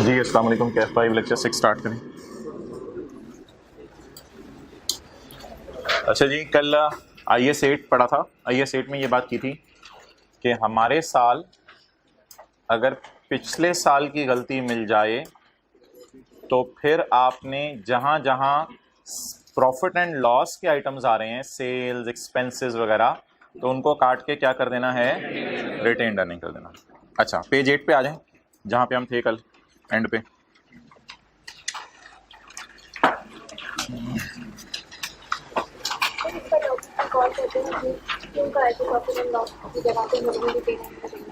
जी अस्सलाम वालेकुम। Kaif 5 lecture 6 start करें। अच्छा जी, कल IS 8 पढ़ा था। IS 8 में ये बात की थी कि हमारे साल अगर पिछले साल की गलती मिल जाए तो फिर आपने जहां जहां प्रॉफिट एंड लॉस के आइटम्स आ रहे हैं, सेल्स, एक्सपेंसेस वगैरह, तो उनको काट के क्या कर देना है, रिटेन्ड अर्निंग कर देना। अच्छा, पेज 8 पे आ जाएं जहां पे हम थे कल एंड पे।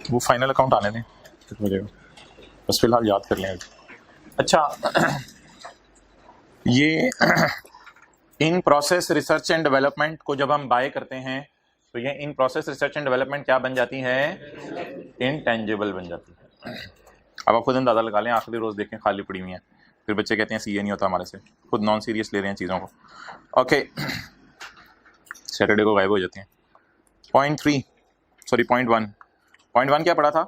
वो फाइनल अकाउंट आने दें फिर हो जाएगा, बस फिलहाल याद कर लें अभी। अच्छा ये in process research and development को जब हम बाय करते हैं तो ये in process research and development क्या बन जाती है, इनटेंजिबल बन जाती है। अब आप खुद अंदाजा लगा लें, आखिरी रोज देखें खाली पड़ी हुई हैं, फिर बच्चे कहते हैं सीए नहीं होता हमारे से, खुद नॉन सीरियस ले रहे हैं चीज़ों को। ओके, सैटरडे को गायब हो जाते हैं। पॉइंट 1 क्या पढ़ा था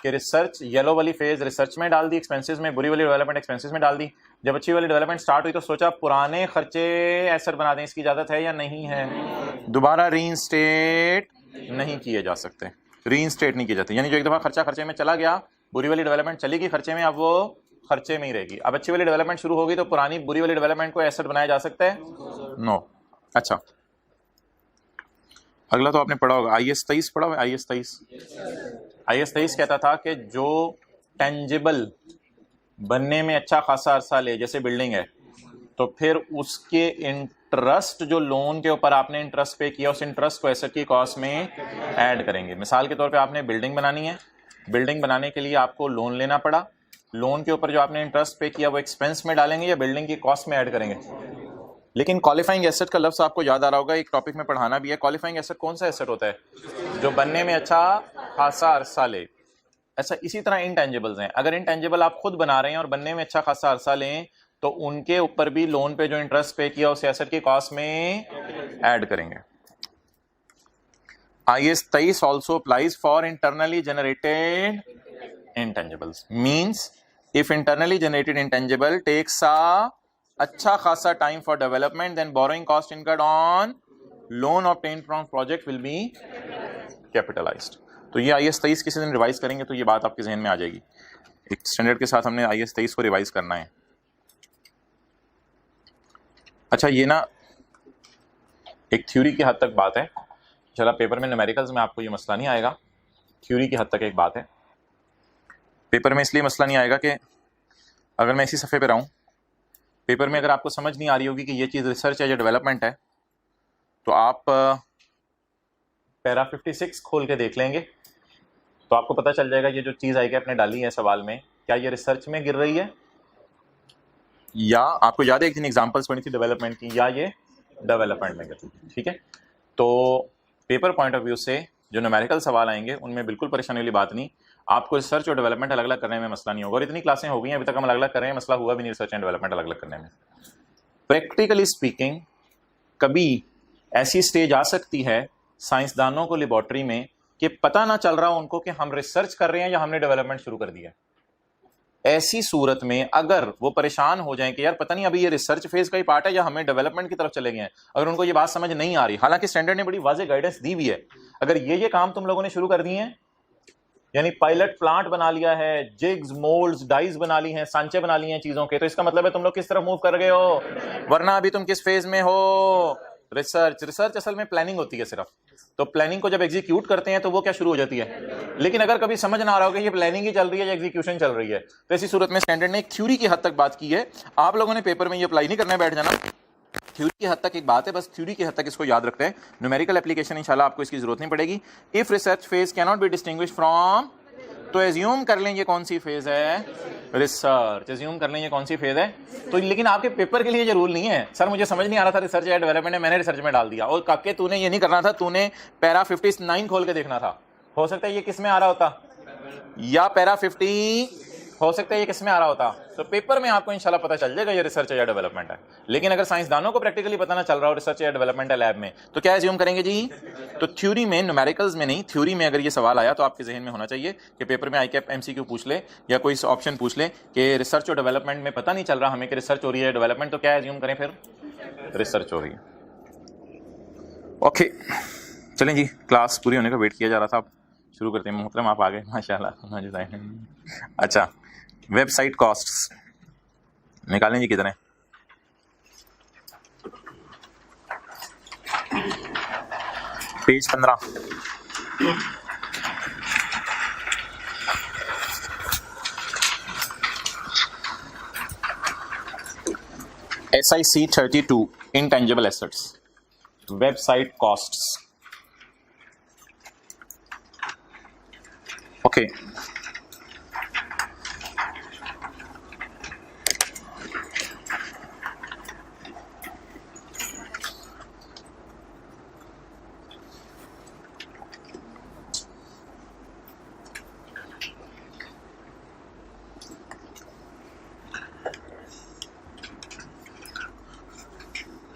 कि रिसर्च, येलो वाली फेज रिसर्च में डाल दी एक्सपेंसेस में, बुरी वाली डेवलपमेंट एक्सपेंसेस में डाल दी। जब अच्छी वाली डेवलपमेंट स्टार्ट हुई तो सोचा पुराने खर्चे एसेट बना दें, इसकी इजाजत है या नहीं है, दोबारा रीइंस्टेट नहीं किए जा सकते, रीइंस्टेट नहीं किए जाते। यानी जो एक दफा खर्चा खर्चे में चला गया, बुरी वाली डेवलपमेंट चली गई खर्चे में, अब वो खर्चे में ही रहेगी। अब अच्छी वाली डेवलपमेंट शुरू होगी तो पुरानी बुरी वाली डेवलपमेंट को एसेट बनाया जा सकता है, नो। अच्छा, अगला तो आपने पढ़ा होगा, IS 23 पढ़ा हुआ। IS 23 कहता था कि जो टेंजिबल बनने में अच्छा खासा अरसा ले, जैसे बिल्डिंग है, तो फिर उसके इंटरेस्ट जो लोन के ऊपर आपने इंटरेस्ट पे किया, उस इंटरेस्ट को एसेट की कॉस्ट में ऐड करेंगे। मिसाल के तौर पे आपने बिल्डिंग बनानी है, बिल्डिंग बनाने के लिए आपको लोन लेना पड़ा, लोन के ऊपर जो आपने इंटरेस्ट पे किया वो एक्सपेंस में डालेंगे या बिल्डिंग की कॉस्ट में ऐड करेंगे। लेकिन क्वालिफाइंग एसेट का लफ्ज आपको याद आ रहा होगा, एक टॉपिक में पढ़ाना भी है। क्वालिफाइंग एसेट कौन सा एसेट होता है, जो बनने में अच्छा खासा अरसा ले। ऐसा इसी तरह इनटेंजिबल्स हैं, अगर इनटेंजिबल आप खुद बना रहे हैं और बनने में अच्छा खासा अरसा लें तो उनके ऊपर भी लोन पे जो इंटरेस्ट पे किया उस एसेट की कॉस्ट में ऐड करेंगे। IS 23 also applies for internally generated intangibles. Means if internally generated intangible takes a अच्छा खासा time for development, then borrowing cost incurred on loan obtained from project will be capitalised. तो ये IS 23 किसी दिन revise करेंगे तो ये बात आपके जहन में आ जाएगी। एक स्टैंडर्ड के साथ हमने IS 23 को रिवाइज करना है। अच्छा, ये ना एक थ्योरी की हद तक बात है, चला पेपर में न्यूमेरिकल्स में आपको ये मसला नहीं आएगा, थ्योरी की हद तक एक बात है। पेपर में इसलिए मसला नहीं आएगा कि अगर मैं इसी सफ़े पे रहूं, पेपर में अगर आपको समझ नहीं आ रही होगी कि ये चीज़ रिसर्च है या डेवलपमेंट है, तो आप पैरा 56 खोल के देख लेंगे तो आपको पता चल जाएगा ये जो चीज़ आई कि आपने डाली है सवाल में, क्या ये रिसर्च में गिर रही है, या आपको याद है एक दिन एग्जांपल्स पढ़ी थी डेवलपमेंट की, या ये डेवलपमेंट में गिर रही है। ठीक है, तो पेपर पॉइंट ऑफ व्यू से जो न्यूमेरिकल सवाल आएंगे उनमें बिल्कुल परेशानी वाली बात नहीं, आपको रिसर्च और डेवलपमेंट अलग अलग करने में मसला नहीं होगा। और इतनी क्लासें हो गई हैं अभी तक हम अलग अलग कर रहे हैं, मसला हुआ भी नहीं रिसर्च एंड डेवलपमेंट अलग अलग करने में। प्रैक्टिकली स्पीकिंग कभी ऐसी स्टेज आ सकती है साइंसदानों को लेबोरेटरी में कि पता ना चल रहा हो उनको कि हम रिसर्च कर रहे हैं या हमने डेवलपमेंट शुरू कर दिया। ऐसी सूरत में अगर वो परेशान हो जाएं कि यार पता नहीं अभी ये रिसर्च फेज का ही पार्ट है या हमें डेवलपमेंट की तरफ चले गए हैं, अगर उनको ये बात समझ नहीं आ रही, हालांकि स्टैंडर्ड ने बड़ी वाज़ेह गाइडेंस दी हुई है, अगर ये काम तुम लोगों ने शुरू कर दिए हैं, यानी पायलट प्लांट बना लिया है, जिग्स, मोल्ड्स, डाइज बना ली हैं, सांचे बना लिए हैं चीजों के, तो इसका मतलब है तुम लोग किस तरफ मूव कर गए हो। वरना अभी तुम किस फेज में हो, रिसर्च। रिसर्च असल में प्लानिंग होती है सिर्फ, तो प्लानिंग को जब एग्जीक्यूट करते हैं तो वो क्या शुरू हो जाती है। लेकिन अगर कभी समझ ना आ रहा हो कि ये प्लानिंग ही चल रही है या एग्जीक्यूशन चल रही है, तो ऐसी सूरत में स्टैंडर्ड ने एक थ्योरी की हद तक बात की है। आप लोगों ने पेपर में ये अप्लाई नहीं करने बैठ जाना, थ्योरी की हद तक एक बात है, बस थ्योरी की हद तक इसको याद रखते हैं। न्यूमेरिकल एप्लीकेशन इंशाल्लाह आपको इसकी जरूरत नहीं पड़ेगी। If research phase can not be distinguish from, तो एज्यूम कर लें ये कौन सी फेज है, रिसर्च। एज्यूम कर लें ये कौन सी फेज है। तो लेकिन आपके पेपर के लिए ये रूल नहीं है, सर मुझे समझ नहीं आ रहा था रिसर्च या डेवलपमेंट है, मैंने रिसर्च में डाल दिया। और काके तूने ये नहीं करना था, तूने पैरा 59 खोल के देखना था। हो सकता है ये किस में आ रहा होता, या पैरा 50 हो सकता है ये किसमें आ रहा होता, तो पेपर में आपको इंशाल्लाह पता चल जाएगा ये रिसर्च या डेवलपमेंट है। लेकिन अगर साइंसदानों को प्रैक्टिकली पता ना चल रहा हो रिसर्च या डेवलपमेंट है लैब में, तो क्या एज्यूम करेंगे जी? तो थ्योरी में, न्यूमेरिकल्स में नहीं, थ्योरी में अगर ये सवाल आया तो आपके जहन में होना चाहिए कि पेपर में ICAP MCQ पूछ ले या कोई ऑप्शन पूछ ले कि रिसर्च और डेवलपमेंट में पता नहीं चल रहा हमें कि रिसर्च हो रही है डेवलपमेंट, तो क्या एज्यूम करें, फिर रिसर्च हो रही है। ओके चलें जी, क्लास पूरी होने का वेट किया जा रहा था, अब शुरू करते हैं। मोहतरम आप आ गए माशाल्लाह। अच्छा, वेबसाइट कॉस्ट्स निकालें जी, कितने? Page 15। SIC 32 intangible assets, website costs. Okay.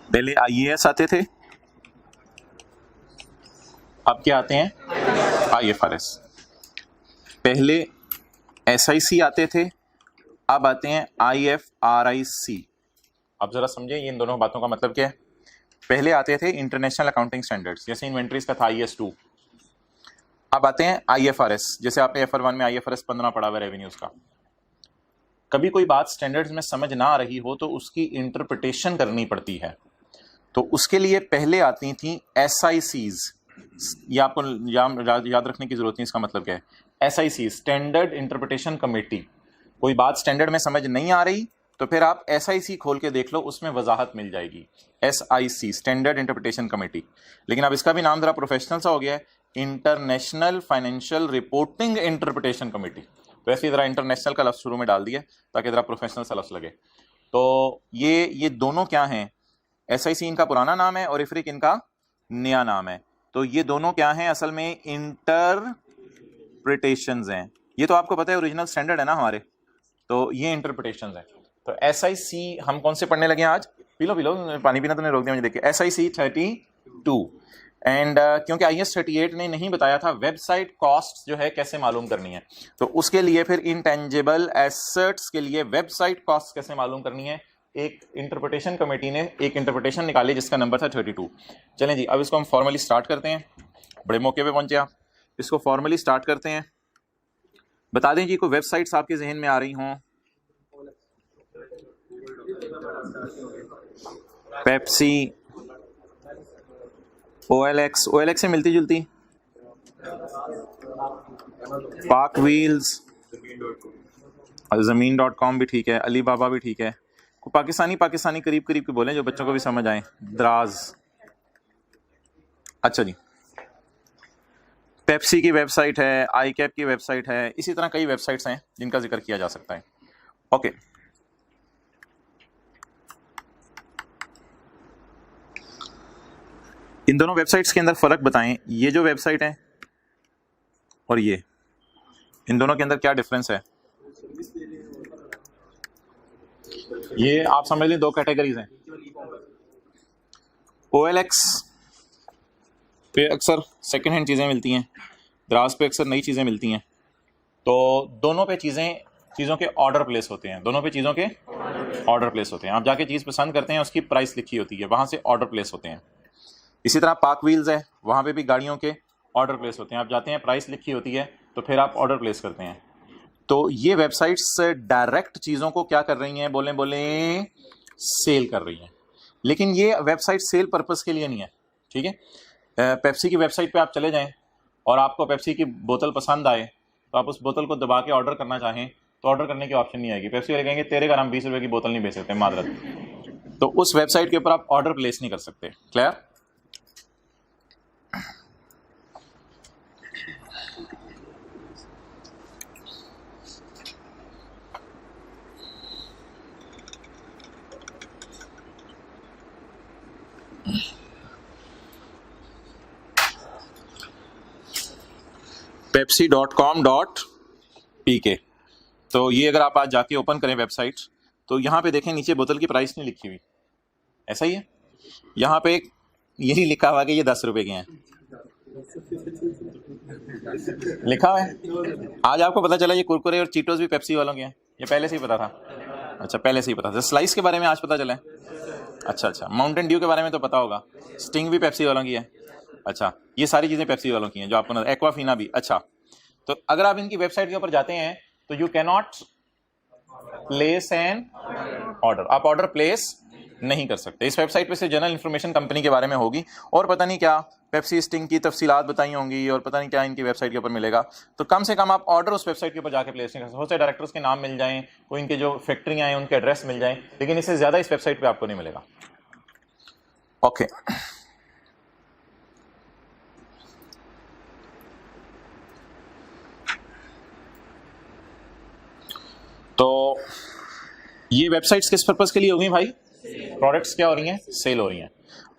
पहले IAS आते थे, अब क्या आते हैं? IFRS। पहले SIC आते थे, अब आते हैं IFRIC। अब जरा समझें ये इन दोनों बातों का मतलब क्या है। पहले आते थे इंटरनेशनल अकाउंटिंग स्टैंडर्ड्स, जैसे इन्वेंट्रीज का था IS2। अब आते हैं IFRS, जैसे आपने FR1 में IFRS 15 पढ़ा हुआ रेवेन्यूज का। कभी कोई बात स्टैंडर्ड्स में समझ ना आ रही हो तो उसकी इंटरप्रिटेशन करनी पड़ती है, तो उसके लिए पहले आती थी SICs। ये आपको याद रखने की जरूरत नहीं, इसका मतलब क्या है। SIC standard interpretation committee. कोई बात स्टैंडर्ड में समझ नहीं आ रही तो फिर आप SIC खोल के देख लो, उसमें वजाहत मिल जाएगी। SIC standard interpretation committee. लेकिन अब इसका भी नाम जरा प्रोफेशनल सा हो गया है, international financial reporting interpretation committee. तो ऐसे जरा इंटरनेशनल का लफ्ज शुरू में डाल दिया ताकि जरा प्रोफेशनल सा लफ्ज लगे। तो ये दोनों क्या हैं? SIC इनका पुराना नाम है और IFRIC इनका नया नाम है। तो ये दोनों क्या हैं? असल में इंटरप्रिटेशंस हैं। ये तो आपको पता है ओरिजिनल स्टैंडर्ड है ना हमारे, तो ये इंटरप्रिटेशंस हैं। तो SIC हम कौन से पढ़ने लगे आज? पी लो पानी पीना तो नहीं रोक दिया मुझे देख के। SIC 32 एंड क्योंकि IAS 38 ने नहीं बताया था वेबसाइट कॉस्ट जो है कैसे मालूम करनी है, तो उसके लिए फिर इंटेंजिबल एसेट्स के लिए वेबसाइट कॉस्ट कैसे मालूम करनी है, एक इंटरप्रिटेशन कमेटी ने एक इंटरप्रिटेशन निकाली जिसका नंबर था 32। चलें जी, अब इसको हम फॉर्मली स्टार्ट करते हैं। बड़े मौके पे पहुंचे आप, इसको फॉर्मली स्टार्ट करते हैं। बता दें जी कोई वेबसाइट्स आपके जहन में आ रही हों। पेप्सी, OLX से मिलती जुलती, पाक व्हील्स, ज़मीन.com भी ठीक है, अलीबाबा भी ठीक है। पाकिस्तानी करीब करीब के बोलें जो बच्चों को भी समझ आए। द्राज। अच्छा जी, पेप्सी की वेबसाइट है, ICAP की वेबसाइट है, इसी तरह कई वेबसाइट्स हैं जिनका जिक्र किया जा सकता है। ओके, इन दोनों वेबसाइट्स के अंदर फर्क बताएं। ये जो वेबसाइट है और ये, इन दोनों के अंदर क्या डिफरेंस है? ये आप समझ लें दो कैटेगरीज हैं। OLX पे अक्सर सेकंड हैंड चीज़ें मिलती हैं, द्राज पे अक्सर नई चीज़ें मिलती हैं। तो दोनों पे चीज़ों के ऑर्डर प्लेस होते हैं, दोनों पे चीज़ों के ऑर्डर प्लेस होते हैं। आप जाके चीज़ पसंद करते हैं, उसकी प्राइस लिखी होती है, वहाँ से ऑर्डर प्लेस होते हैं। इसी तरह पाक व्हील्स है, वहाँ पे भी गाड़ियों के ऑर्डर प्लेस होते हैं। आप जाते हैं, प्राइस लिखी होती है, तो फिर आप ऑर्डर प्लेस करते हैं। तो ये वेबसाइट्स डायरेक्ट चीज़ों को क्या कर रही हैं? बोलें सेल कर रही हैं। लेकिन ये वेबसाइट सेल पर्पस के लिए नहीं है, ठीक है। पेप्सी की वेबसाइट पे आप चले जाएं और आपको पेप्सी की बोतल पसंद आए तो आप उस बोतल को दबा के ऑर्डर करना चाहें तो ऑर्डर करने की ऑप्शन नहीं आएगी। पेप्सी वाले कहेंगे तेरे घर हम 20 रुपये की बोतल नहीं बेच सकते, मादरत। तो उस वेबसाइट के ऊपर आप ऑर्डर प्लेस नहीं कर सकते। क्लियर? Pepsi.com.pk तो ये अगर आप आज जाके ओपन करें वेबसाइट, तो यहाँ पे देखें नीचे बोतल की प्राइस नहीं लिखी हुई, ऐसा ही है। यहाँ पे यही लिखा हुआ कि ये 10 रुपए के हैं, लिखा हुआ है। आज आपको पता चला ये कुरकुरे और चीटोस भी पेप्सी वालों के हैं, ये पहले से ही पता था? अच्छा, पहले से ही पता था। स्लाइस के बारे में आज पता चला है? अच्छा, माउंटेन ड्यू के बारे में तो पता होगा, स्टिंग भी पेप्सी वालों की है। अच्छा, ये सारी चीजें पेप्सी वालों की हैं जो आपको, एक्वाफीना भी। अच्छा, तो अगर आप इनकी वेबसाइट के ऊपर जाते हैं तो you can not place N order, आप ऑर्डर प्लेस नहीं कर सकते। इस वेबसाइट पे से जनरल इन्फॉर्मेशन कंपनी के बारे में होगी और पता नहीं क्या पेप्सी स्टिंग की तफसीलात बताई होंगी और पता नहीं क्या इनकी वेबसाइट के ऊपर मिलेगा। तो कम से कम आप ऑर्डर उस वेबसाइट के ऊपर जाके प्लेस नहीं कर सकते। हो सकता है डायरेक्टर्स के नाम मिल जाएं, कोई इनके जो फैक्ट्रियां हैं उनके एड्रेस मिल जाएं, लेकिन इससे ज्यादा इस वेबसाइट पे आपको नहीं मिलेगा। ओके, तो ये वेबसाइट्स किस पर्पस के लिए होगी भाई? प्रोडक्ट्स क्या हो रही हैं? सेल हो रही हैं।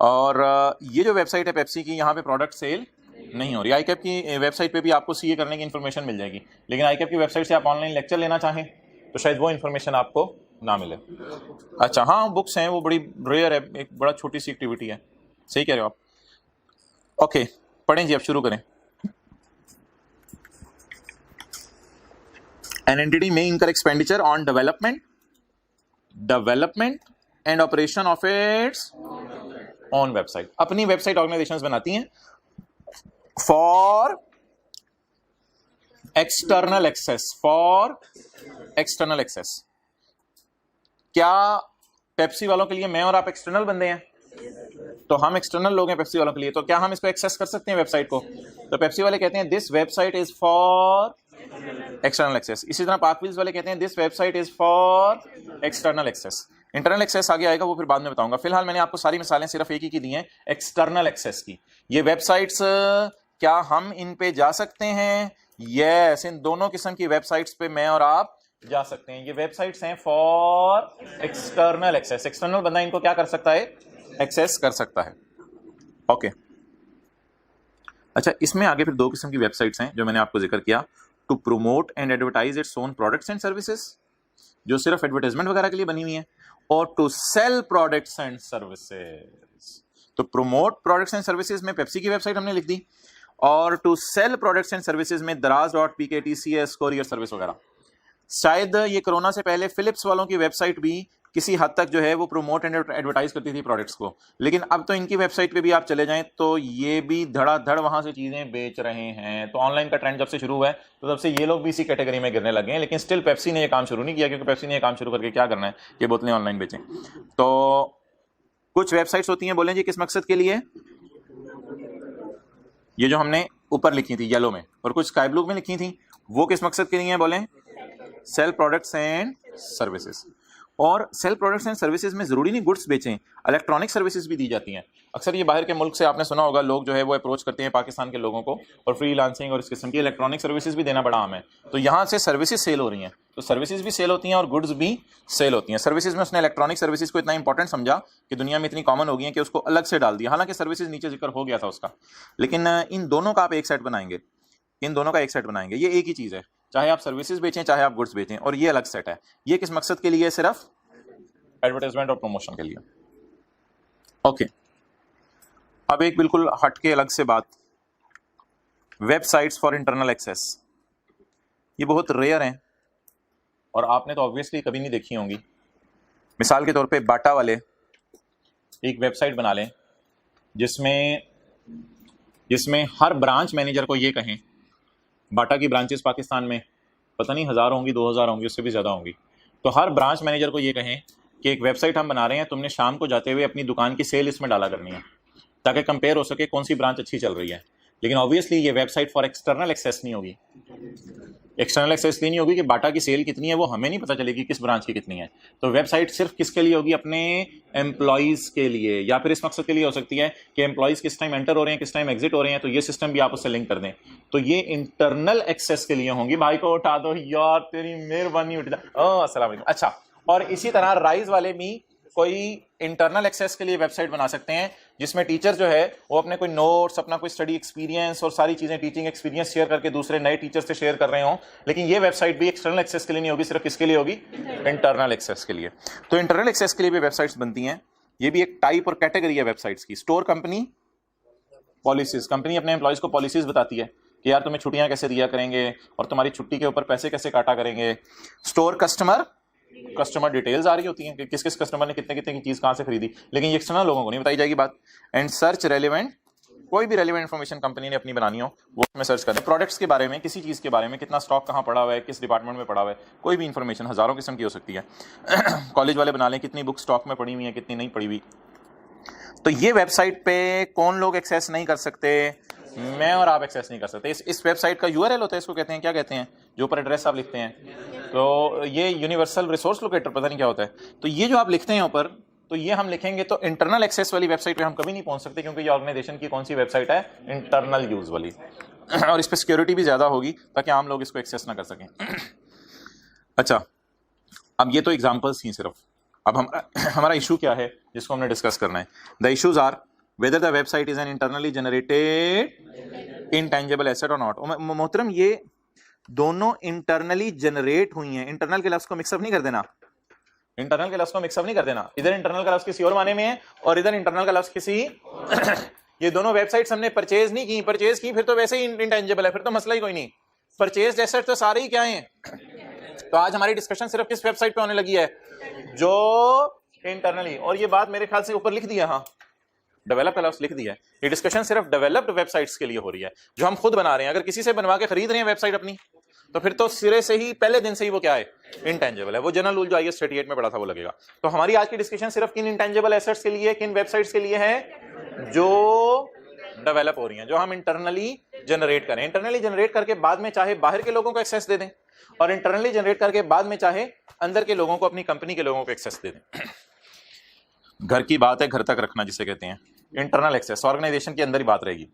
और ये जो वेबसाइट है पेप्सी की, यहाँ पे प्रोडक्ट सेल नहीं हो रही। आईकैप की वेबसाइट पे भी आपको सीए करने की इन्फॉर्मेशन मिल जाएगी, लेकिन आईकैप की वेबसाइट से आप ऑनलाइन लेक्चर लेना चाहें तो शायद वो इन्फॉर्मेशन आपको ना मिले। अच्छा हाँ, बुक्स हैं, वो बड़ी रेयर है, एक बड़ा छोटी सी एक्टिविटी है। सही कह रहे हो आप। ओके, पढ़ें जी, अब शुरू करें। An entity may incur expenditure on development and operation of its own website. अपनी वेबसाइट ऑर्गेनाइजेशंस बनाती हैं for external access, क्या पेप्सी वालों के लिए मैं और आप एक्सटर्नल बंदे हैं? तो हम एक्सटर्नल लोग हैं पेप्सी वालों के लिए, तो क्या हम इसको एक्सेस कर सकते हैं वेबसाइट को? तो पेप्सी वाले कहते हैं this website is for external access. इसी तरह पाकविल्स वाले कहते हैं this website is for external access. Internal access आगे आएगा, वो फिर बाद में बताऊंगा। फिलहाल मैंने आपको सारी मिसालें सिर्फ एक ही की दी हैं एक्सटर्नल एक्सेस की। ये वेबसाइट्स क्या हम इन पे जा सकते हैं? यस, इन दोनों किस्म की वेबसाइट्स पे मैं और आप जा सकते हैं। ये वेबसाइट्स हैं फॉर एक्सटर्नल एक्सेस। एक्सटर्नल बंदा इनको क्या कर सकता है? एक्सेस कर सकता है। ओके, अच्छा, इसमें आगे फिर दो किस्म की वेबसाइट्स हैं जो मैंने आपको जिक्र किया। To promote and advertise its own products and services, जो सिर्फ एडवर्टाइजमेंट वगैरह के लिए बनी हुई है। और to sell products and services, तो प्रोमोट प्रोडक्ट्स एंड सर्विसेज में पेप्सी की वेबसाइट हमने लिख दी, और to sell products and services में दराज.pk, TCS, कोरियर सर्विस वगैरह। शायद ये कोरोना से पहले फिलिप्स वालों की वेबसाइट भी किसी हद तक जो है वो प्रोमोट एंड एडवर्टाइज करती थी प्रोडक्ट्स को, लेकिन अब तो इनकी वेबसाइट पे भी आप चले जाएं तो ये भी धड़ाधड़ वहां से चीजें बेच रहे हैं। तो ऑनलाइन का ट्रेंड जब से शुरू हुआ है तो तब से ये लोग भी इसी कैटेगरी में गिरने लगे हैं, लेकिन स्टिल पेप्सी ने ये काम शुरू नहीं किया, क्योंकि पेप्सी ने ये काम शुरू करके क्या करना है कि बोतलें ऑनलाइन बेचें। तो कुछ वेबसाइट्स होती हैं, बोलें जी किस मकसद के लिए? ये जो हमने ऊपर लिखी थी येलो में, और कुछ स्काई ब्लू में लिखी थी, वो किस मकसद के लिए है? बोलें सेल प्रोडक्ट्स एंड सर्विसेज। और सेल प्रोडक्ट्स एंड सर्विसेज में जरूरी नहीं गुड्स बेचें, इलेक्ट्रॉनिक सर्विसेज भी दी जाती हैं। अक्सर ये बाहर के मुल्क से आपने सुना होगा, लोग जो है वो अप्रोच करते हैं पाकिस्तान के लोगों को, और फ्रीलांसिंग और इस किस्म की इलेक्ट्रॉनिक सर्विसेज भी देना बड़ा आम है। तो यहाँ से सर्विसेज सेल हो रही हैं, तो सर्विसेज भी सेल होती हैं और गुड्स भी सेल होती हैं। सर्विसेज में उसने इलेक्ट्रॉनिक सर्विसेज को इतना इंपॉर्टेंट समझा कि दुनिया में इतनी कॉमन हो गई है कि उसको अलग से डाल दिया। हालांकि सर्विसेज नीचे जिक्र हो गया था उसका, लेकिन इन दोनों का आप एक सेट बनाएंगे, इन दोनों का एक सेट बनाएंगे। ये एक ही चीज़ है, चाहे आप सर्विसेज बेचें चाहे आप गुड्स बेचें, और ये अलग सेट है। ये किस मकसद के लिए? सिर्फ एडवर्टाइजमेंट और प्रमोशन के लिए। ओके, अब एक बिल्कुल हटके अलग से बात, वेबसाइट्स फॉर इंटरनल एक्सेस। ये बहुत रेयर हैं और आपने तो ऑब्वियसली कभी नहीं देखी होंगी। मिसाल के तौर पे बाटा वाले एक वेबसाइट बना लें जिसमें हर ब्रांच मैनेजर को ये कहें, बाटा की ब्रांचेस पाकिस्तान में पता नहीं 1000 होंगी, 2000 होंगी, उससे भी ज़्यादा होंगी। तो हर ब्रांच मैनेजर को ये कहें कि एक वेबसाइट हम बना रहे हैं, तुमने शाम को जाते हुए अपनी दुकान की सेल इसमें डाला करनी है, ताकि कंपेयर हो सके कौन सी ब्रांच अच्छी चल रही है। लेकिन ऑब्वियसली ये वेबसाइट फॉर एक्सटर्नल एक्सेस नहीं होगी। एक्सटर्नल एक्सेस इसलिए नहीं होगी कि बाटा की सेल कितनी है वो हमें नहीं पता चलेगी किस ब्रांच की कितनी है। तो वेबसाइट सिर्फ किसके लिए होगी? अपने एम्प्लॉइज के लिए, या फिर इस मकसद के लिए हो सकती है कि एम्प्लॉइज किस टाइम एंटर हो रहे हैं, किस टाइम एग्जिट हो रहे हैं, तो ये सिस्टम भी आप उससे लिंक कर दें। तो ये इंटरनल एक्सेस के लिए होंगी। भाई को उठा दो यार, तेरी मेहरबानी, उठ जा। अस्सलाम वालेकुम। अच्छा, और इसी तरह राइज वाले भी कोई इंटरनल एक्सेस के लिए वेबसाइट बना सकते हैं जिसमें टीचर जो है वो अपने कोई नोट्स, अपना कोई स्टडी एक्सपीरियंस और सारी चीजें, टीचिंग एक्सपीरियंस शेयर करके दूसरे नए टीचर से शेयर कर रहे हों। लेकिन ये वेबसाइट भी एक्सटर्नल एक्सेस के लिए नहीं होगी, सिर्फ किसके लिए होगी? इंटरनल एक्सेस के लिए। तो इंटरनल एक्सेस के लिए भी वेबसाइट्स बनती हैं। ये भी एक टाइप और कैटेगरी है वेबसाइट्स की। स्टोर कंपनी पॉलिसीज, कंपनी अपने एम्प्लॉयज को पॉलिसीज बताती है कि यार तुम्हें छुट्टियां कैसे दिया करेंगे और तुम्हारी छुट्टी के ऊपर पैसे कैसे काटा करेंगे। स्टोर कस्टमर, कस्टमर डिटेल्स आ रही होती हैं कि किस किस कस्टमर ने कितने कितने की चीज कहां से खरीदी, लेकिन ये एक्सटर्नल लोगों को नहीं बताई जाएगी बात। एंड सर्च रेलिवेंट, कोई भी रेलिवेंट इन्फॉर्मेशन कंपनी ने अपनी बनानी हो वो उसमें सर्च करें। प्रोडक्ट्स के बारे में, किसी चीज के बारे में, कितना स्टॉक कहां पड़ा हुआ है, किस डिपार्टमेंट में पड़ा हुआ है, कोई भी इंफॉर्मेशन हजारों किस्म की हो सकती है। कॉलेज वाले बना लें कितनी बुक स्टॉक में पड़ी हुई है, कितनी नहीं पड़ी हुई। तो ये वेबसाइट पे कौन लोग एक्सेस नहीं कर सकते? मैं और आप एक्सेस नहीं कर सकते। इस वेबसाइट का यूआरएल होता है, इसको कहते हैं, क्या कहते हैं, जो ऊपर एड्रेस आप लिखते हैं, तो ये यूनिवर्सल रिसोर्स लोकेटर, पता नहीं क्या होता है। तो ये जो आप लिखते हैं ऊपर, तो ये हम लिखेंगे तो इंटरनल एक्सेस वाली वेबसाइट पे हम कभी नहीं पहुंच सकते, क्योंकि ये ऑर्गेनाइजेशन की कौन सी वेबसाइट है? इंटरनल यूज वाली। और इस पर सिक्योरिटी भी ज्यादा होगी ताकि आम लोग इसको एक्सेस ना कर सकें। अच्छा, अब ये तो एग्जाम्पल्स ही सिर्फ। अब हमारा इशू क्या है जिसको हमने डिस्कस करना है? The issues are whether the website is an internally generated intangible asset or not। मोहतरम, ये दोनों इंटरनली जनरेट हुई हैं। इंटरनल के लफ्ज को मिक्सअप नहीं कर देना, इंटरनल के लफ्ज को मिक्सअप नहीं कर देना। इधर इंटरनल का लफ्ज किसी और माने में है और इधर इंटरनल का लफ्ज किसी ये दोनों वेबसाइट्स हमने परचेज नहीं की, परचेज की फिर तो वैसे ही इंटेंजिबल है, फिर तो मसला ही कोई नहीं। परचेज एसेट तो सारे ही क्या हैं? तो आज हमारी डिस्कशन सिर्फ किस वेबसाइट पे होने लगी है? जो इंटरनली। और ये बात मेरे ख्याल से ऊपर लिख दिया, हाँ, डेवलप का लफ्ज लिख दिया है। ये डिस्कशन सिर्फ डेवलप्ड वेबसाइट्स के लिए हो रही है जो हम खुद बना रहे हैं। अगर किसी से बनवा के खरीद रहे हैं वेबसाइट अपनी, तो फिर तो सिरे से ही, पहले दिन से ही वो क्या है? इंटेंजिबल है। वो जनरल रूल जो IAS 38 में पढ़ा था वो लगेगा। तो हमारी आज की डिस्कशन सिर्फ किन इंटेंजिबल एसेट्स के लिए, किन वेबसाइट्स के लिए है? जो डेवलप हो रही हैं, जो हम इंटरनली जनरेट करें। इंटरनली जनरेट करके बाद में चाहे बाहर के लोगों को एक्सेस दे दें, और इंटरनली जनरेट करके बाद में चाहे अंदर के लोगों को, अपनी कंपनी के लोगों को एक्सेस दे दें। घर की बात है, घर तक रखना जिसे कहते हैं। इंटरनल एक्सेस ऑर्गेनाइजेशन के अंदर ही बात रहेगी।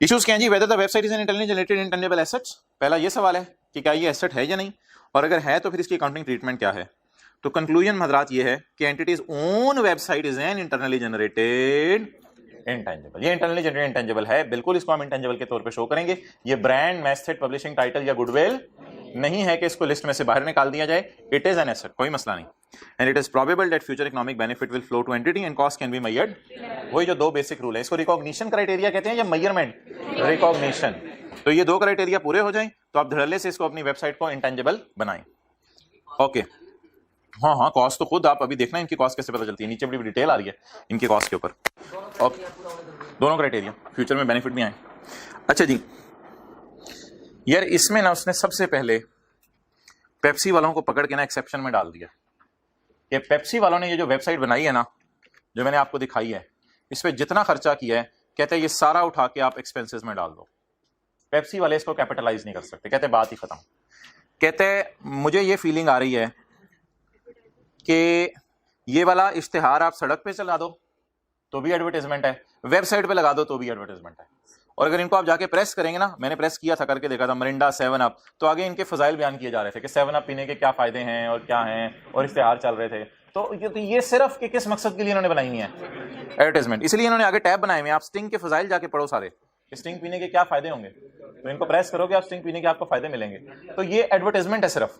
इश्यूज क्या हैं जी? Whether the website is an internally generated intangible assets. पहला ये सवाल है कि क्या ये एसेट है या नहीं, और अगर है तो फिर इसकी अकाउंटिंग ट्रीटमेंट क्या है। तो कंक्लूजन हजरात ये है कि entities own website is an internally generated intangible. ये इंटरनली जनरेटेड इंटेंजिबल है, बिल्कुल इसको हम इंटेंजिबल के तौर पे शो करेंगे। ये ब्रांड, मैथड, पब्लिशिंग टाइटल या गुडविल नहीं है कि इसको लिस्ट में से बाहर निकाल दिया जाए। इट इज एन एसेट, कोई मसला नहीं। And it is probable that future economic benefit will flow to entity and cost can be measured. वही जो दो बेसिक रूल है, इसको रिकॉग्निशन क्राइटेरिया कहते हैं या मेजरमेंट? रिकॉग्निशन। तो ये दो क्राइटेरिया पूरे हो जाएं तो आप धड़ल्ले से इसको अपनी वेबसाइट को इंटेंजिबल बनाएं। ओके, हाँ हाँ, कॉस्ट तो खुद आप अभी देखना इनकी कॉस्ट कैसे पता चलती है, नीचे बड़ी डिटेल आ रही है इनकी कॉस्ट के ऊपर। ओके, दोनों क्राइटेरिया, फ्यूचर में बेनिफिट भी आए। अच्छा जी, यार इसमें ना उसने सबसे पहले पेप्सी वालों को पकड़ के ना एक्सेप्शन में डाल दिया कि पेप्सी वालों ने ये जो वेबसाइट बनाई है ना, जो मैंने आपको दिखाई है, इस पे जितना खर्चा किया है, कहते हैं ये सारा उठा के आप एक्सपेंसेस में डाल दो। पेप्सी वाले इसको कैपिटलाइज नहीं कर सकते, कहते बात ही खत्म। कहते मुझे ये फीलिंग आ रही है कि ये वाला इश्तिहार आप सड़क पे चला दो तो भी एडवर्टाइजमेंट है, वेबसाइट पे लगा दो तो भी एडवर्टाइजमेंट है। और अगर इनको आप जाके प्रेस करेंगे ना, मैंने प्रेस किया था, करके देखा था, मरिंडा 7 अप, तो आगे इनके फजाइल बयान किए जा रहे थे कि 7 अप पीने के क्या फायदे हैं और क्या हैं, और इश्तिहार चल रहे थे। तो ये सिर्फ कि किस मकसद के लिए इन्होंने बनाई हुई है? एडवर्टाइजमेंट। इसलिए इन्होंने आगे टैब बनाए हुए। आप स्टिंग के फजाइल जाके पढ़ो सारे, स्टिंग पीने के क्या फायदे होंगे, तो इनको प्रेस करोगे आप, स्टिंग पीने के आपको फायदे मिलेंगे। तो ये एडवर्टाइजमेंट है सिर्फ।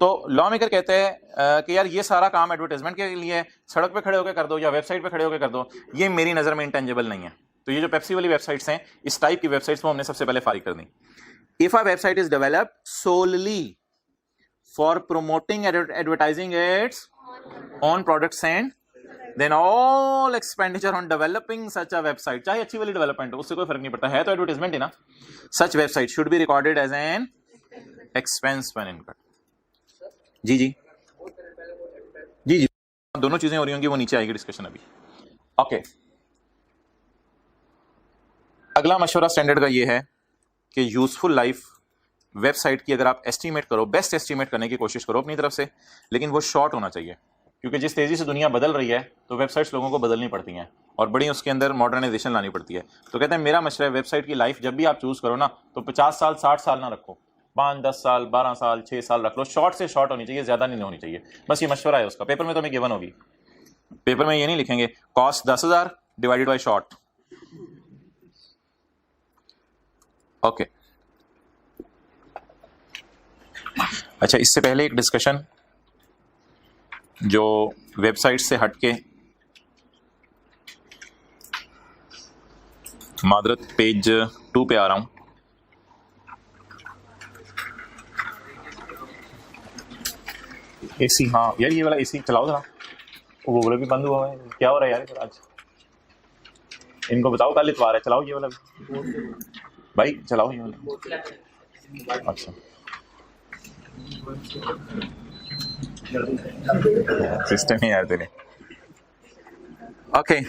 तो लॉ मेकर कहते हैं कि यार ये सारा काम एडवर्टाइजमेंट के लिए, सड़क पे खड़े होकर कर दो या वेबसाइट पे खड़े होकर कर दो, ये मेरी नजर में इंटेंजिबल नहीं है। तो ये जो पेप्सी वाली वेबसाइट्स हैं, इस टाइप की वेबसाइट्स को हमने सबसे पहले फारिग कर दी। If a website is developed solely for promoting advertising its own products and then all expenditure on developing such a website, चाहे अच्छी वाली डेवलपमेंट हो, उससे कोई फर्क नहीं पड़ता, है तो एडवर्टाइजमेंट ही ना। Such website should be recorded as an expense when incurred. जी जी जी जी, दोनों चीजें हो रही होंगी, वो नीचे आएगी डिस्कशन अभी। ओके, अगला मशवरा स्टैंडर्ड का ये है कि यूजफुल लाइफ वेबसाइट की अगर आप एस्टीमेट करो, बेस्ट एस्टीमेट करने की कोशिश करो अपनी तरफ से, लेकिन वो शॉर्ट होना चाहिए, क्योंकि जिस तेजी से दुनिया बदल रही है तो वेबसाइट्स लोगों को बदलनी पड़ती हैं और बड़ी उसके अंदर मॉडर्नाइजेशन लानी पड़ती है। तो कहते हैं मेरा मशवरा है वेबसाइट की लाइफ जब भी आप चूज करो ना, तो 50 साल 60 साल ना रखो, 5-10 साल, 12 साल, 6 साल रख लो, शॉर्ट से शॉर्ट होनी चाहिए, ज्यादा नहीं होनी चाहिए, बस ये मशवरा है उसका। पेपर में तो हमें गिवन होगी, पेपर में ये नहीं लिखेंगे cost 10,000 divided by short. Okay अच्छा, इससे पहले एक डिस्कशन जो वेबसाइट से हटके मादरत पेज 2 पे आ रहा हूं। एसी, हाँ यार ये वाला एसी चलाओ जरा, वो बोले भी बंद हुआ है, क्या हो रहा है यार आज, इनको बताओ कल इतवार है, चलाओ ये वाला भाई, चलाओ ये वाला। अच्छा सिस्टम ही यार तेरे। ओके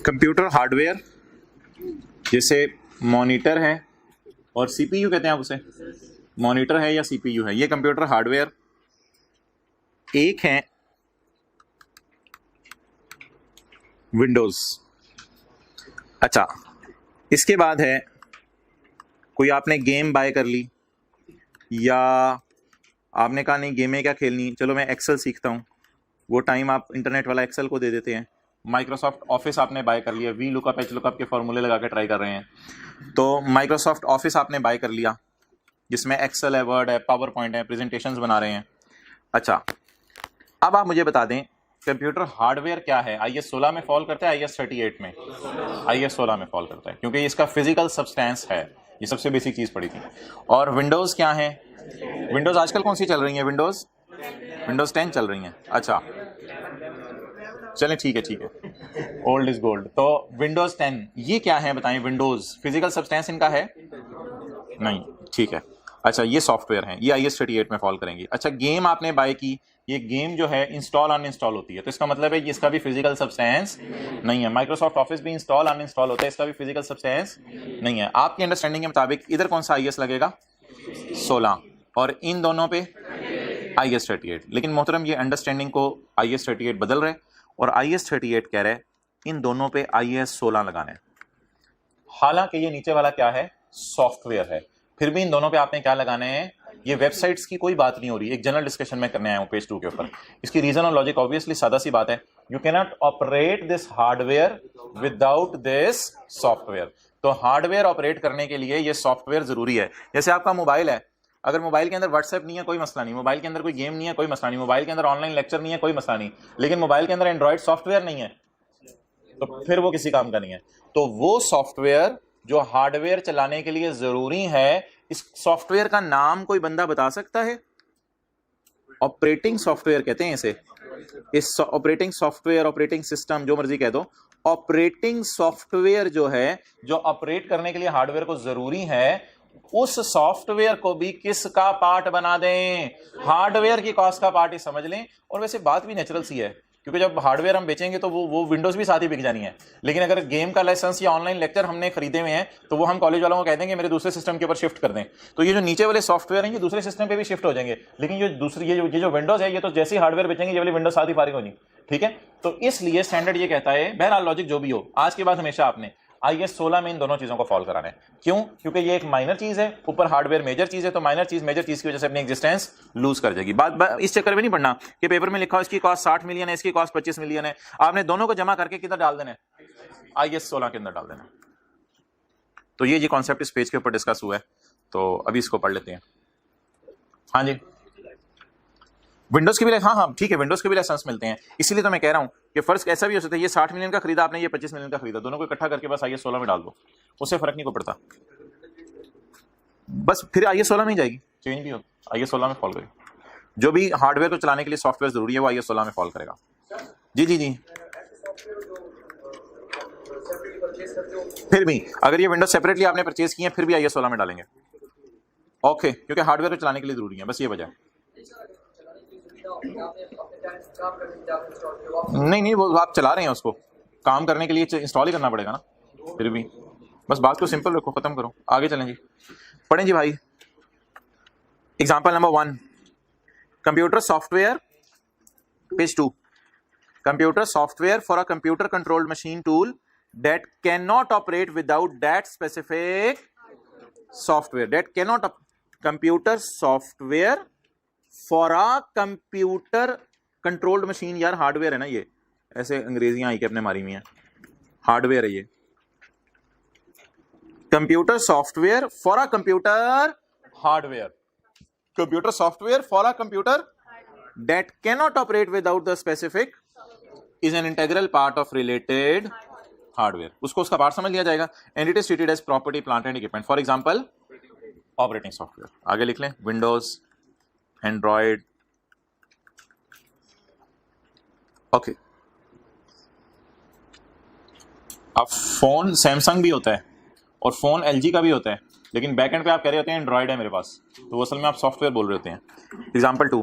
कंप्यूटर हार्डवेयर जैसे मॉनिटर है और सीपीयू कहते हैं आप उसे, मॉनिटर है या सीपीयू है, ये कंप्यूटर हार्डवेयर एक है विंडोज। अच्छा, इसके बाद है कोई आपने गेम बाय कर ली, या आपने कहा नहीं गेमें क्या खेलनी, चलो मैं एक्सेल सीखता हूँ, वो टाइम आप इंटरनेट वाला एक्सेल को दे देते हैं। माइक्रोसॉफ्ट ऑफिस आपने बाय कर लिया, वी लुकअप एच लुकअप के फॉर्मूले लगा के ट्राई कर रहे हैं, तो माइक्रोसॉफ्ट ऑफिस आपने बाय कर लिया जिसमें एक्सेल है, वर्ड है, पावर पॉइंट है, प्रेजेंटेशंस बना रहे हैं। अच्छा, अब आप मुझे बता दें कंप्यूटर हार्डवेयर क्या है, IS 16 में फॉल करता है, IS 38 में, IS 16 में फॉल करता है, क्योंकि इसका फिजिकल सब्सटेंस है, ये सबसे बेसिक चीज पड़ी थी। और विंडोज क्या है, विंडोज आजकल कौन सी चल रही है, विंडोज 10 चल रही है। अच्छा चलें ठीक है, ओल्ड इज गोल्ड। तो विंडोज 10 ये क्या है बताएं, विंडोज फिजिकल सब्सटेंस इनका है नहीं, ठीक है। अच्छा ये सॉफ्टवेयर है, ये IS 38 में फॉल करेंगी। अच्छा गेम आपने बाय की, ये गेम जो है इंस्टॉल अनइंस्टॉल होती है, तो इसका मतलब है कि इसका भी फिजिकल सब्सटेंस नहीं है। माइक्रोसॉफ्ट ऑफिस भी इंस्टॉल अनइंस्टॉल होता है, इसका भी फिजिकल सब्सटेंस नहीं है। आपकी अंडरस्टैंडिंग के मुताबिक इधर कौन सा IS लगेगा, 16, और इन दोनों पे IS 38। लेकिन मोहतरम ये अंडरस्टैंडिंग को IS 38 बदल रहे और IS 38 कह रहे इन दोनों पे IS 16 लगाने, हालांकि ये नीचे वाला क्या है, सॉफ्टवेयर है, फिर भी इन दोनों पे आपने क्या लगाने हैं, ये वेबसाइट्स की कोई बात नहीं हो रही, एक जनरल डिस्कशन में करने आया हूं पेज 2 के ऊपर। इसकी रीजन और लॉजिक ऑब्वियसली सादा सी बात है, you can not operate this hardware without this software. तो हार्डवेयर ऑपरेट करने के लिए ये सॉफ्टवेयर जरूरी है। जैसे आपका मोबाइल है, अगर मोबाइल के अंदर व्हाट्सएप नहीं है कोई मसला नहीं, मोबाइल के अंदर कोई गेम नहीं है कोई मसला नहीं, मोबाइल के अंदर ऑनलाइन लेक्चर नहीं है कोई मसला नहीं, लेकिन मोबाइल के अंदर एंड्रॉइड सॉफ्टवेयर नहीं है तो फिर वो किसी काम का नहीं है। तो वो सॉफ्टवेयर जो हार्डवेयर चलाने के लिए जरूरी है, इस सॉफ्टवेयर का नाम कोई बंदा बता सकता है? ऑपरेटिंग सॉफ्टवेयर कहते हैं इसे। इस ऑपरेटिंग सॉफ्टवेयर, ऑपरेटिंग सिस्टम, जो मर्जी कह दो, ऑपरेटिंग सॉफ्टवेयर जो है, जो ऑपरेट करने के लिए हार्डवेयर को जरूरी है, उस सॉफ्टवेयर को भी किसका पार्ट बना दें, हार्डवेयर की कॉस्ट का पार्ट ही समझ लें। और वैसे बात भी नेचुरल सी है, क्योंकि जब हार्डवेयर हम बेचेंगे तो वो विंडोज भी साथ ही बिक जानी है। लेकिन अगर गेम का लाइसेंस या ऑनलाइन लेक्चर हमने खरीदे हुए हैं तो वो हम कॉलेज वालों को कह देंगे मेरे दूसरे सिस्टम के ऊपर शिफ्ट कर दें, तो ये जो नीचे वाले सॉफ्टवेयर हैं ये दूसरे सिस्टम पे भी शिफ्ट हो जाएंगे। लेकिन ये दूसरी ये जो विंडोज है, ये तो जैसे ही हार्डवेयर बेचेंगे ये वाली विंडोज साथ ही फारिग होनी, ठीक है। तो इसलिए स्टैंडर्ड ये कहता है, बहरहाल लॉजिक जो भी हो, आज के बाद हमेशा आपने IS 16 में इन दोनों चीजों को फॉलो कराना है। क्यों? क्योंकि ये एक माइनर चीज है, ऊपर हार्डवेयर मेजर चीज है, तो माइनर चीज मेजर चीज की वजह से अपनी एग्जिस्टेंस लूज कर जाएगी। बात इस चक्कर में नहीं पढ़ना कि पेपर में लिखा हो इसकी कॉस्ट 60 मिलियन है, इसकी कॉस्ट 25 मिलियन है। आपने दोनों को जमा करके किधर डाल देना है, IS 16 के अंदर डाल देना। तो ये कॉन्सेप्ट इस पेज के ऊपर डिस्कस हुआ है, तो अभी इसको पढ़ लेते हैं। हाँ जी, विंडोज के भी, हाँ ठीक है, विंडोज के भी लाइसेंस मिलते हैं। इसीलिए तो मैं कह रहा हूं कि फर्ज ऐसा भी हो सकता है, ये 60 मिलियन का खरीदा आपने, ये 25 मिलियन का खरीदा, दोनों को इकट्ठा करके बस IS 16 में डाल दो, उससे फर्क नहीं को पड़ता, बस फिर IS 16 में ही जाएगी, चेंज भी हो, IS 16 में फॉल करेगी। जो भी हार्डवेयर को चलाने के लिए सॉफ्टवेयर जरूरी है वो IS 16 में फॉल करेगा। जी जी जी, फिर भी अगर ये विंडोज सेपरेटली आपने परचेज किए फिर भी IS 16 में डालेंगे, ओके, क्योंकि हार्डवेयर को चलाने के लिए जरूरी है, बस ये वजह है। नहीं वो आप चला रहे हैं, उसको काम करने के लिए इंस्टॉल ही करना पड़ेगा ना, फिर भी बस बात को सिंपल रखो, खत्म करो, आगे चलें जी। पढ़ें जी भाई। Example number 1, computer software, page 2। Computer software for a computer controlled machine tool that cannot operate without that specific software, that cannot computer software for a computer controlled machine। यार हार्डवेयर है ना ये, ऐसे अंग्रेजियां आई के अपने मारी हुई हैं, हार्डवेयर है ये। Computer software for a computer hardware, computer software for a computer that cannot operate without the specific is an integral part of related hardware. उसको उसका पार्ट समझ लिया जाएगा and it is treated as property, plant and equipment. For example operating software, आगे लिख लें, Windows, Android, okay. अब phone Samsung भी होता है और फोन एलजी का भी होता है, लेकिन बैकएंड पे आप कह रहे होते हैं एंड्रॉयड है मेरे पास, तो असल में आप सॉफ्टवेयर बोल रहे होते हैं। Example 2,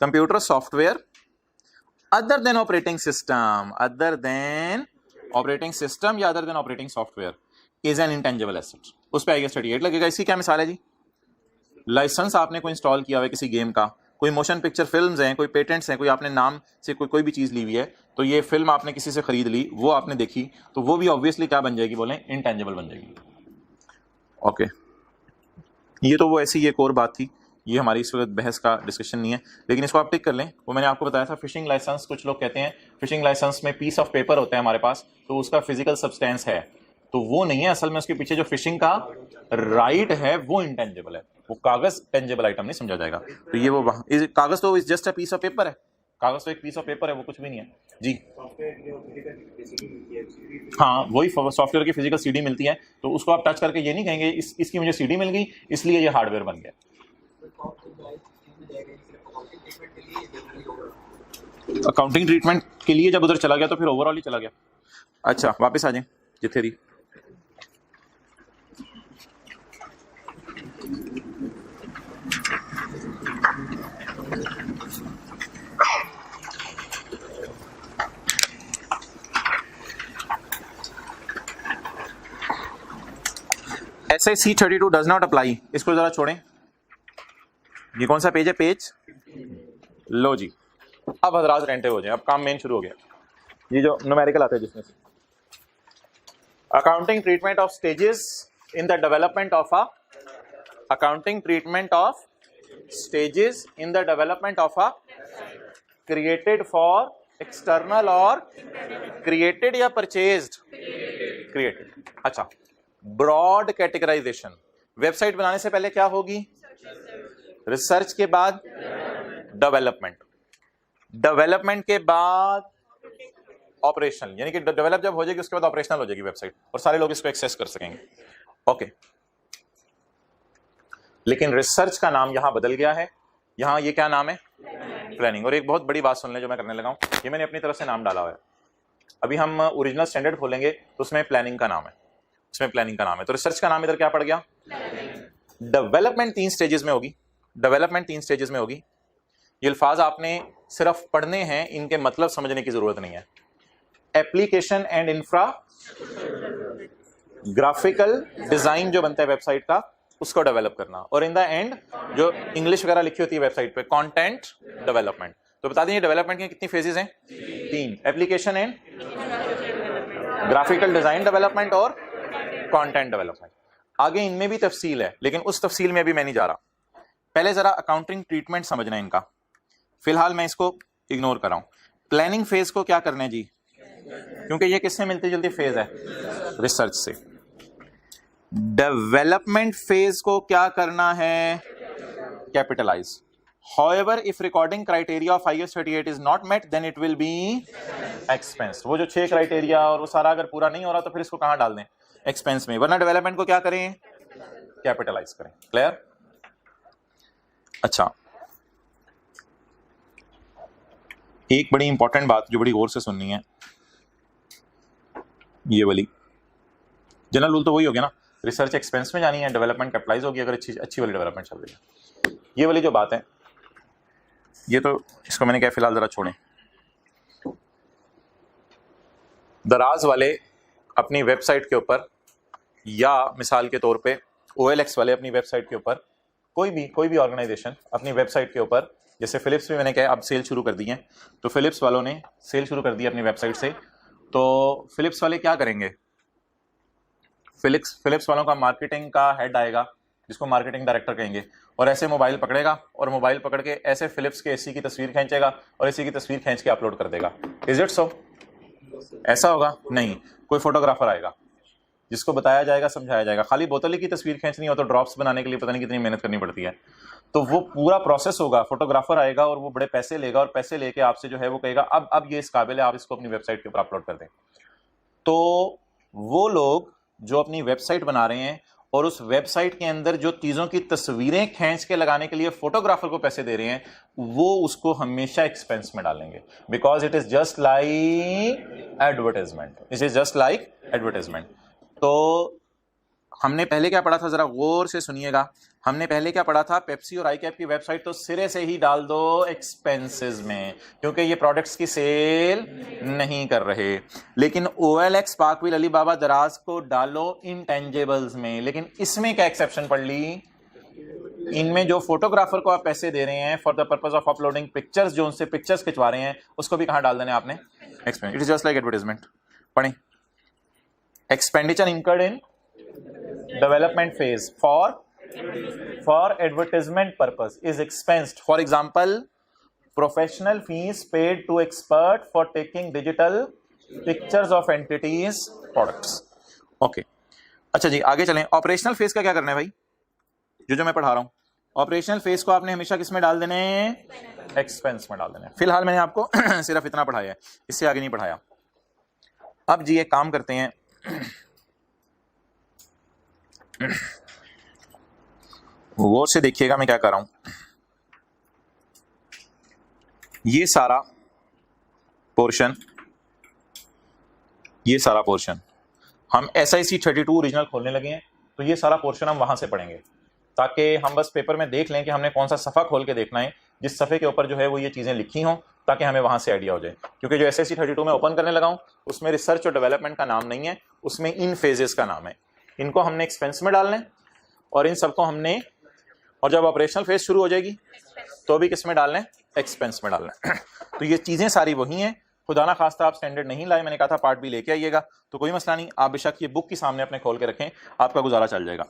computer software other than operating system, other than operating system या other than operating software is an intangible asset. उस पे आएगा 38 लगेगा। इसकी क्या मिसाल है जी? लाइसेंस आपने कोई इंस्टॉल किया हुआ है किसी गेम का, कोई मोशन पिक्चर फिल्म्स हैं, कोई पेटेंट्स हैं, कोई आपने नाम से कोई भी चीज ली हुई है, तो ये फिल्म आपने किसी से खरीद ली, वो आपने देखी, तो वो भी ऑब्वियसली क्या बन जाएगी, बोले इंटेंजिबल बन जाएगी। ओके, ये तो वो ऐसी एक और बात थी, ये हमारी इस वक्त बहस का डिस्कशन नहीं है, लेकिन इसको आप टिक कर लें। वो मैंने आपको बताया था फिशिंग लाइसेंस, कुछ लोग कहते हैं फिशिंग लाइसेंस में पीस ऑफ पेपर होता है हमारे पास, तो उसका फिजिकल सब्सटेंस है, तो वो नहीं है असल में, उसके पीछे जो फिशिंग का राइट है वो इंटेंजिबल है, वो कागज टेंजिबल आइटम नहीं समझा जाएगा। तो ये वो कागज तो is just a piece of paper है, कागज तो एक पीस ऑफ पेपर है, वो कुछ भी नहीं है जी। हाँ, वही सॉफ्टवेयर की फिजिकल सीडी मिलती है, तो उसको आप टच करके ये नहीं कहेंगे इसकी मुझे सीडी मिल गई इसलिए ये हार्डवेयर बन गया। अकाउंटिंग ट्रीटमेंट के लिए जब उधर चला गया तो फिर ओवरऑल ही चला गया। अच्छा, वापस आ जाए जिथे रही। SAC 32 डज नॉट अप्लाई, इसको जरा छोड़ें। ये कौन सा पेज है? पेज लो जी। अब हजरात रेंटे हो जाए, अब काम मेन शुरू हो गया। ये जो न्यूमेरिकल आता है जिसमें से accounting treatment of stages in the development of a, accounting treatment of stages in the development of a, created for external और क्रिएटेड या परचेज्ड, क्रिएटेड। अच्छा, ब्रॉड कैटेगराइजेशन, वेबसाइट बनाने से पहले क्या होगी? रिसर्च के बाद डेवलपमेंट, डेवलपमेंट के बाद ऑपरेशन, यानी कि डेवलप जब हो जाएगी उसके बाद ऑपरेशनल हो जाएगी वेबसाइट और सारे लोग इसको एक्सेस कर सकेंगे। ओके, लेकिन रिसर्च का नाम यहां बदल गया है, यहां ये क्या नाम है? प्लानिंग। और एक बहुत बड़ी बात सुन लें जो मैं करने लगा हूं, ये मैंने अपनी तरफ से नाम डाला हुआ है। अभी हम ओरिजिनल स्टैंडर्ड खोलेंगे तो उसमें प्लानिंग का नाम है, उसमें प्लानिंग का नाम है, तो रिसर्च का नाम इधर क्या पड़ गया? डेवलपमेंट 3 स्टेजेस में होगी, डेवलपमेंट 3 स्टेजेस में होगी। ये अल्फाज आपने सिर्फ पढ़ने हैं, इनके मतलब समझने की जरूरत नहीं है। Application and infra, graphical design जो बनता है वेबसाइट का उसको डेवलप करना, और इन द एंड जो इंग्लिश वगैरह लिखी होती है वेबसाइट पे, कंटेंट डेवलपमेंट। तो बता दें डेवलपमेंट के कितनी फेजेस हैं? 3, application and graphical design development और कंटेंट डेवलपमेंट। आगे इनमें भी तफसील है, लेकिन उस तफसील में अभी मैं नहीं जा रहा। पहले जरा अकाउंटिंग ट्रीटमेंट समझना है इनका, फिलहाल मैं इसको इग्नोर कर रहा हूं। प्लानिंग फेज को क्या करना है जी? क्योंकि ये किससे मिलती जुलती फेज है? रिसर्च से। डेवलपमेंट फेज को क्या करना है? Capitalise. However, if recording criteria of IS 38 is not met, then it will be expense। वो जो 6 क्राइटेरिया और वो सारा अगर पूरा नहीं हो रहा तो फिर इसको कहां डाल दें? एक्सपेंस में। वरना डेवलपमेंट को क्या करें? कैपिटलाइज करें। क्लियर? अच्छा, एक बड़ी इंपॉर्टेंट बात जो बड़ी गौर से सुननी है, ये वाली जनरल रूल तो वही हो गया ना, रिसर्च एक्सपेंस में जानी है, डेवलपमेंट कैपिटलाइज होगी अगर अच्छी वाली डेवलपमेंट चल रही है। ये वाली जो बात है, ये तो इसको मैंने क्या फिलहाल जरा छोड़ें। दराज वाले अपनी वेबसाइट के ऊपर या मिसाल के तौर पे OLX वाले अपनी वेबसाइट के ऊपर, कोई भी ऑर्गेनाइजेशन अपनी वेबसाइट के ऊपर, जैसे फिलिप्स भी मैंने कहा अब सेल शुरू कर दी है, तो फिलिप्स वालों ने सेल शुरू कर दी अपनी वेबसाइट से, तो फिलिप्स वाले क्या करेंगे, फिलिप्स वालों का मार्केटिंग का हेड आएगा जिसको मार्केटिंग डायरेक्टर कहेंगे, और ऐसे मोबाइल पकड़ेगा और मोबाइल पकड़ के ऐसे फिलिप्स के एसी की तस्वीर खींचेगा और एसी की तस्वीर खींच के अपलोड कर देगा। Is it so? ऐसा होगा? नहीं, कोई फोटोग्राफर आएगा जिसको बताया जाएगा, समझाया जाएगा। खाली बोतल की तस्वीर खींचनी हो तो ड्रॉप्स बनाने के लिए पता नहीं कितनी मेहनत करनी पड़ती है, तो वो पूरा प्रोसेस होगा। फोटोग्राफर आएगा और वो बड़े पैसे लेगा और पैसे लेके आपसे जो है वो कहेगा अब ये इस काबिल है, आप इसको अपनी वेबसाइट के ऊपर अपलोड कर दें। तो वो लोग जो अपनी वेबसाइट बना रहे हैं और उस वेबसाइट के अंदर जो चीजों की तस्वीरें खींच के लगाने के लिए फोटोग्राफर को पैसे दे रहे हैं, वो उसको हमेशा एक्सपेंस में डालेंगे, because it is just like advertisement. It is just like advertisement. तो हमने पहले क्या पढ़ा था, जरा गौर से सुनिएगा। हमने पहले क्या पढ़ा था, पेप्सी और आईकैप की वेबसाइट तो सिरे से ही डाल दो एक्सपेंसेस में, क्योंकि ये प्रोडक्ट्स की सेल नहीं कर रहे। लेकिन OLX, पाकविल, अलीबाबा, दराज को डालो इंटेंजेबल्स में। लेकिन इसमें क्या एक्सेप्शन पढ़ ली, इनमें जो फोटोग्राफर को आप पैसे दे रहे हैं for the purpose of uploading pictures, जो उनसे पिक्चर्स खिंचवा रहे हैं, उसको भी कहां डाल देने आपने, expense. It is just like advertisement. पढ़ें, expenditure incurred in development phase for advertisement purpose is expensed. For example, professional fees paid to expert for taking digital pictures of entities products. Okay, अच्छा जी आगे चलें। Operational phase का क्या करना है भाई, जो मैं पढ़ा रहा हूं, ऑपरेशनल फेज को आपने हमेशा किस में डाल देने, एक्सपेंस में डाल देने। फिलहाल मैंने आपको सिर्फ इतना पढ़ाया है, इससे आगे नहीं पढ़ाया। अब जी एक काम करते हैं, गौर से देखिएगा मैं क्या कर रहा हूं। ये सारा पोर्शन हम SIC 32 ओरिजिनल खोलने लगे हैं, तो ये सारा पोर्शन हम वहां से पढ़ेंगे, ताकि हम बस पेपर में देख लें कि हमने कौन सा सफ़ा खोल के देखना है, जिस सफ़े के ऊपर जो है वो ये चीज़ें लिखी हों, ताकि हमें वहां से आइडिया हो जाए। क्योंकि जो SIC 32 में ओपन करने लगा हूं, उसमें रिसर्च और डेवलपमेंट का नाम नहीं है, उसमें इन फेजेस का नाम है। इनको हमने एक्सपेंस में डालना है और इन सबको हमने, और जब ऑपरेशनल फेज शुरू हो जाएगी तो भी किस में डालना है, एक्सपेंस में डालना है। तो ये चीजें सारी वही हैं। खुदा ना खास्ता आप स्टैंडर्ड नहीं लाए, मैंने कहा था पार्ट बी लेके आइएगा, तो कोई मसला नहीं, आप बेशक ये बुक की सामने अपने खोल के रखें, आपका गुजारा चल जाएगा।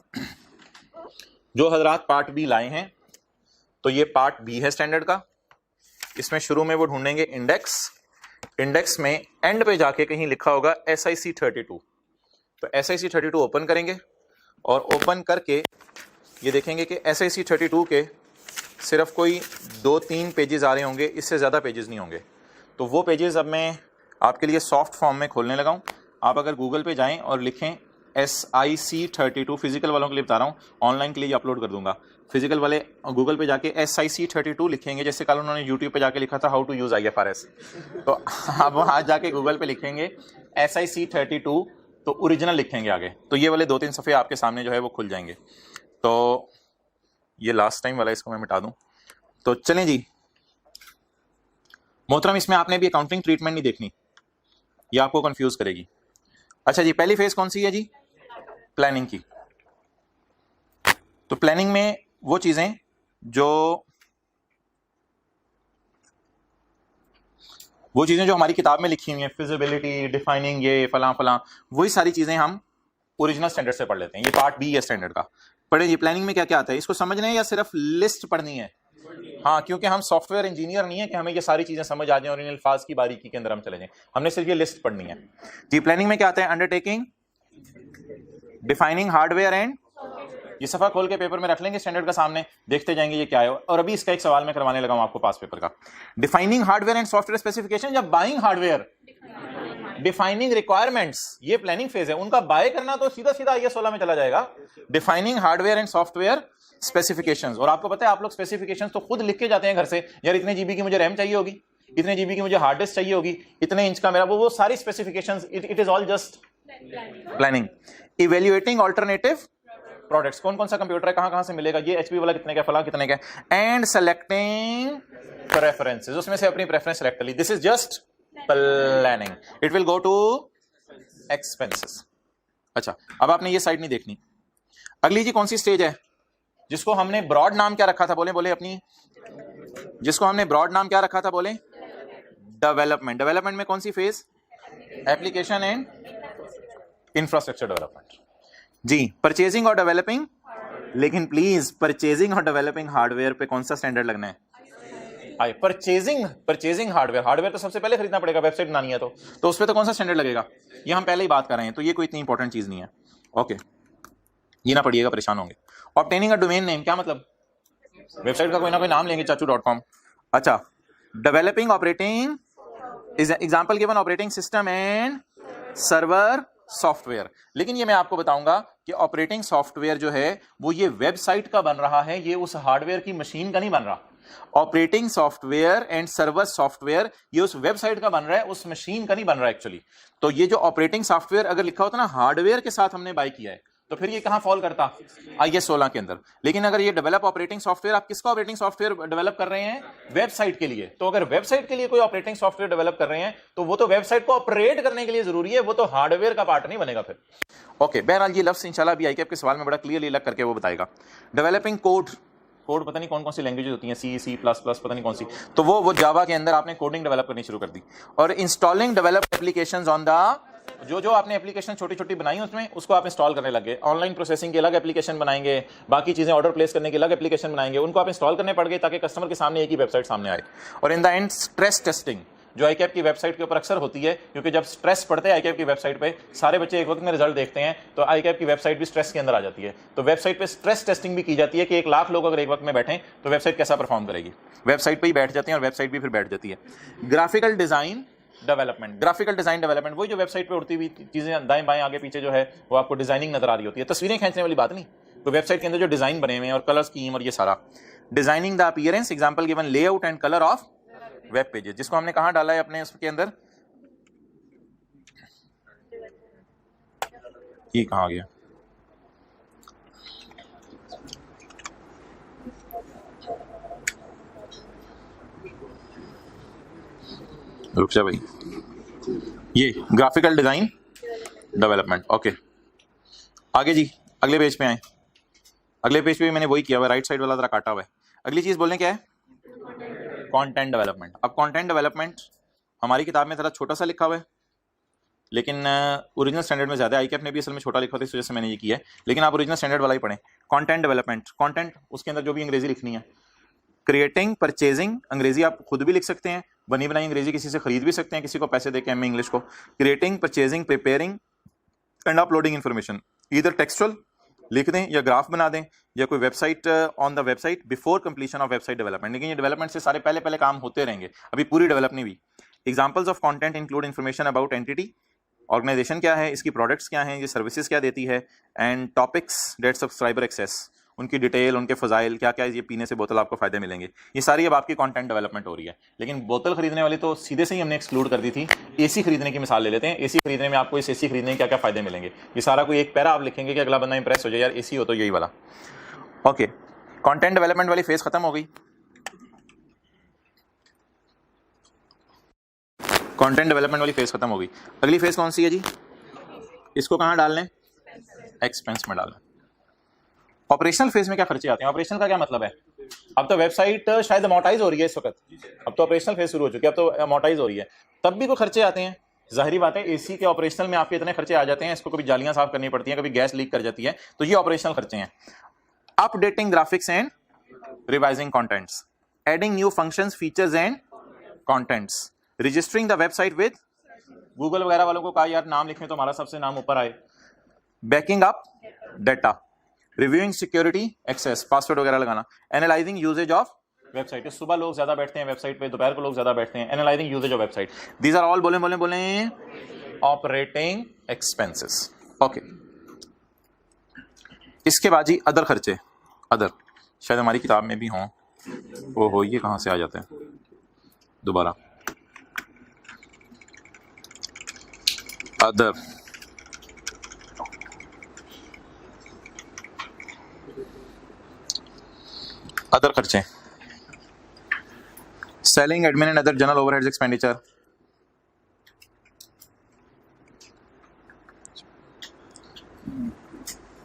जो हजरात पार्ट बी लाए हैं, तो ये पार्ट बी है स्टैंडर्ड का। इसमें शुरू में वो ढूंढेंगे इंडेक्स में एंड पे जाके कहीं लिखा होगा SIC 32, तो SIC 32 ओपन करेंगे और ओपन करके ये देखेंगे कि SIC 32 के सिर्फ कोई 2-3 पेजेस आ रहे होंगे, इससे ज़्यादा पेजेस नहीं होंगे। तो वो पेजेस अब मैं आपके लिए सॉफ्ट फॉर्म में खोलने लगा हूँ। आप अगर गूगल पे जाएं और लिखें SIC 32, फिजिकल वालों के लिए बता रहा हूँ, ऑनलाइन के लिए अपलोड कर दूंगा। फिजिकल वाले गूगल पे जाके SIC 32 लिखेंगे, जैसे कल उन्होंने यूट्यूब पे जाके लिखा था हाउ टू यूज IFRS, तो आप वहाँ जाके गूगल पे लिखेंगे SIC 32, तो ओरिजिनल लिखेंगे आगे, तो ये वाले 2-3 सफ़े आपके सामने जो है वो खुल जाएंगे। तो ये लास्ट टाइम वाला, इसको मैं मिटा दूं। तो चलें जी मोहतरम, इसमें आपने भी अकाउंटिंग ट्रीटमेंट नहीं देखनी, ये आपको कंफ्यूज करेगी। अच्छा जी, पहली फेज कौन सी है जी, प्लानिंग की। तो प्लानिंग में वो चीजें जो हमारी किताब में लिखी हुई हैं, फिजिबिलिटी, डिफाइनिंग, ये फलां फलां, वही सारी चीजें हम ओरिजिनल स्टैंडर्ड से पढ़ लेते हैं। ये पार्ट बी है स्टैंडर्ड का। पढ़े जी, प्लानिंग में क्या क्या आता है, इसको समझना है या सिर्फ लिस्ट पढ़नी है? हाँ, क्योंकि हम सॉफ्टवेयर इंजीनियर नहीं है कि हमें ये सारी चीजें समझ आ जाए और इन अल्फाज की बारीकी के अंदर हम चले जाएं। हमने सिर्फ ये लिस्ट पढ़नी है जी। प्लानिंग में क्या आता है, अंडरटेकिंग, डिफाइनिंग हार्डवेयर एंड, ये सफा खोल के पेपर में रख लेंगे स्टैंडर्ड का सामने, देखते जाएंगे ये क्या है। और अभी इसका एक सवाल मैं करवाने लगा हूं आपको पास पेपर का। Defining hardware and software specification या बाइंग हार्डवेयर, डिफाइनिंग रिक्वायरमेंट्स, ये प्लानिंग फेज है। उनका बाय करना तो सीधा सीधा IAS 16 में चला जाएगा। Defining hardware and software specifications, और आपको पता है आप लोग स्पेसिफिकेशंस तो खुद लिख के जाते हैं घर से, यार इतने जीबी की मुझे रैम चाहिए होगी, इतने जीबी की मुझे हार्ड डिस्क चाहिए होगी, इतने इंच का मेरा वो सारी specifications, it is all just planning. Evaluating alternative products, कौन कौन सा कंप्यूटर है, कहां कहां से मिलेगा, ये HP वाला कितने का, फला कितने का, एंड सेलेक्टिंग प्रेफरेंसेस, उसमें से अपनी प्रेफरेंस सेलेक्ट कर ली। This is just planning. It will go to expenses. अच्छा, अब आपने ये साइड नहीं देखनी। अगली जी कौन सी स्टेज है जिसको हमने ब्रॉड नाम क्या रखा था, बोले बोले अपनी, जिसको हमने ब्रॉड नाम क्या रखा था, बोले डेवलपमेंट। डेवलपमेंट में कौन सी phase? Application and infrastructure development जी। परचेजिंग और डेवलपिंग, लेकिन प्लीज परचेजिंग और डेवलपिंग हार्डवेयर पे कौन सा स्टैंडर्ड लगना है? हाय, परचेजिंग हार्डवेयर तो सबसे पहले खरीदना पड़ेगा, वेबसाइट बनानी है तो उस पर तो कौन सा स्टैंडर्ड लगेगा? ये हम पहले ही बात कर रहे हैं, तो ये कोई इतनी इंपॉर्टेंट चीज नहीं है। ओके, ये ना पढ़िएगा, परेशान होंगे। ऑब्टेनिंग अ डोमेन नेम, क्या मतलब? वेबसाइट का कोई ना कोई नाम लेंगे, चाचू.com। अच्छा, developing operating is example given operating system and server software. लेकिन ये मैं आपको बताऊंगा कि ऑपरेटिंग सॉफ्टवेयर जो है वो ये वेबसाइट का बन रहा है, ये उस हार्डवेयर की मशीन का नहीं बन रहा। Operating software and server software ये उस वेबसाइट का बन रहा है, उस मशीन का नहीं बन रहा एक्चुअली। तो ये जो ऑपरेटिंग सॉफ्टवेयर अगर लिखा होता ना हार्डवेयर के साथ हमने बाय किया है, तो फिर ये कहां फॉल करता? IS 16 के अंदर। लेकिन अगर ये डेवलप ऑपरेटिंग सॉफ्टवेयर, आप किसका ऑपरेटिंग सॉफ्टवेयर डेवलप कर रहे हैं? वेबसाइट के लिए। तो अगर वेबसाइट के लिए कोई ऑपरेटिंग सॉफ्टवेयर डेवलप कर रहे हैं तो वो तो वेबसाइट को ऑपरेट करने के लिए जरूरी है, वो तो हार्डवेयर का पार्ट नहीं बनेगा फिर। ओके, बहरहाल ये लफ्ज इंशाल्लाह भी ICAP के सवाल में बड़ा क्लियरली लग करके वो बताएगा। डेवलपिंग कोड पता नहीं कौन कौन सी लैंग्वेजेस होती हैं, C प्लस पता नहीं कौन सी, तो वो जावा के अंदर आपने कोडिंग डेवलप करनी शुरू कर दी। और installing developed applications on the, जो आपने एप्लीकेशन छोटी छोटी बनाई उसमें, उसको आप इंस्टॉल करने लगे। ऑनलाइन प्रोसेसिंग की अलग एप्लीकेशन बनाएंगे, बाकी चीजें ऑर्डर प्लेस करने की अलग एप्लीकेशन बनाएंगे, उनको आप इंस्टॉल करने पड़ गए ताकि कस्टमर के सामने एक ही वेबसाइट सामने आए। और in the end stress testing जो ICAP की वेबसाइट के ऊपर अक्सर होती है, क्योंकि जब स्ट्रेस पड़ते हैं ICAP की वेबसाइट पे, सारे बच्चे एक वक्त में रिजल्ट देखते हैं, तो ICAP की वेबसाइट भी स्ट्रेस के अंदर आ जाती है। तो वेबसाइट पे स्ट्रेस टेस्टिंग भी की जाती है कि 1 लाख लोग अगर एक वक्त में बैठे तो वेबसाइट कैसा परफॉर्म करेगी। वेबसाइट पे ही बैठ जाते हैं और वेबसाइट भी फिर बैठ जाती है। Graphical design development, graphical design development वही जो वेबसाइट पे उड़ती हुई चीजें दाएं बाएं आगे पीछे जो है वो आपको डिजाइनिंग नजर आ रही होती है, तस्वीरें खींचने वाली बात नहीं। तो वेबसाइट के अंदर जो डिजाइन बने हुए हैं और कलर स्कीम और ये सारा। Designing the appearance, example given layout and colour of web pages, जिसको हमने कहां डाला है अपने उसके अंदर, ये कहां आ गया? रुक जा भाई, ये ग्राफिकल डिजाइन डेवलपमेंट। ओके, आगे जी अगले पेज पे आए। अगले पेज पे भी मैंने वही किया हुआ, राइट साइड वाला जरा काटा हुआ है। अगली चीज बोलने क्या है? Content development. अब कंटेंट डेवलपमेंट हमारी किताब में थोड़ा छोटा सा लिखा हुआ है, लेकिन ओरिजिनल स्टैंडर्ड में ज्यादा। ICAP ने भी असल में छोटा लिखा था, इस वजह से मैंने ये किया है, लेकिन आप ओरिजिनल स्टैंडर्ड वाला ही पढ़ें। कंटेंट डेवलपमेंट, कंटेंट उसके अंदर जो भी अंग्रेजी लिखनी है। क्रिएटिंग, परचेजिंग, अंग्रेजी आप खुद भी लिख सकते हैं, बनी बनाई अंग्रेजी किसी से खरीद भी सकते हैं, किसी को पैसे देके MA इंग्लिश को। Creating, purchasing, preparing and uploading information, इधर टेक्सचुअल लिख दें या ग्राफ बना दें या कोई website on the website before completion of website development. लेकिन ये डेवलपमेंट से सारे पहले काम होते रहेंगे, अभी पूरी डेवलप नहीं हुई। Examples of content include information about entity, organisation क्या है, इसकी प्रोडक्ट्स क्या हैं, ये सर्विसेज क्या देती है, and topics that subscriber access, उनकी डिटेल, उनके फजाइल क्या क्या है, ये पीने से बोतल आपको फायदे मिलेंगे, ये सारी अब आपकी कंटेंट डेवलपमेंट हो रही है। लेकिन बोतल खरीदने वाली तो सीधे से ही हमने एक्सक्लूड कर दी थी। AC खरीदने की मिसाल ले लेते हैं। AC खरीदने में आपको इस AC खरीदने के क्या क्या फायदे मिलेंगे, ये सारा कोई एक पैरा आप लिखेंगे कि अगला बंदा इंप्रेस हो जाए, यार AC हो तो यही वाला। ओके, कंटेंट डेवलपमेंट वाली फेज खत्म हो गई। कंटेंट डेवलपमेंट वाली फेज खत्म हो गई। अगली फेज कौन सी है जी? इसको कहां डालने? एक्सपेंस में डालना। ऑपरेशनल फेज में क्या खर्चे आते हैं? ऑपरेशनल का क्या मतलब है? अब तो वेबसाइट शायद अमोर्टाइज हो रही है इस वक्त, अब तो ऑपरेशनल फेज शुरू हो चुकी है, अब तो अमोर्टाइज हो रही है, तब भी कोई खर्चे आते हैं। जाहिर बात है AC के ऑपरेशनल में आपके इतने खर्चे आ जाते हैं, इसको कभी जालियां साफ करनी पड़ती हैं, कभी गैस लीक कर जाती है, तो ये ऑपरेशनल खर्चे हैं। Updating graphics and revising contents, adding new functions, features and contents, registering the website with Google वगैरह वालों को कहा यार नाम लिखें तो हमारा सबसे नाम ऊपर आए, backing up data, reviewing security access, password वगैरह लगाना, एनालाइजिंग यूजेज ऑफ वेबसाइट, सुबह लोग ज्यादा बैठते हैं वेबसाइट पे, दोपहर को लोग ज्यादा बैठते हैं, analysing usage of website, these are all बोले ऑपरेटिंग एक्सपेंसेस। ओके, इसके बाद जी अदर खर्चे, अदर शायद हमारी किताब में भी हों, वो ये कहां से आ जाते हैं दोबारा, अदर अदर खर्चे, selling, admin and other general overheads expenditure,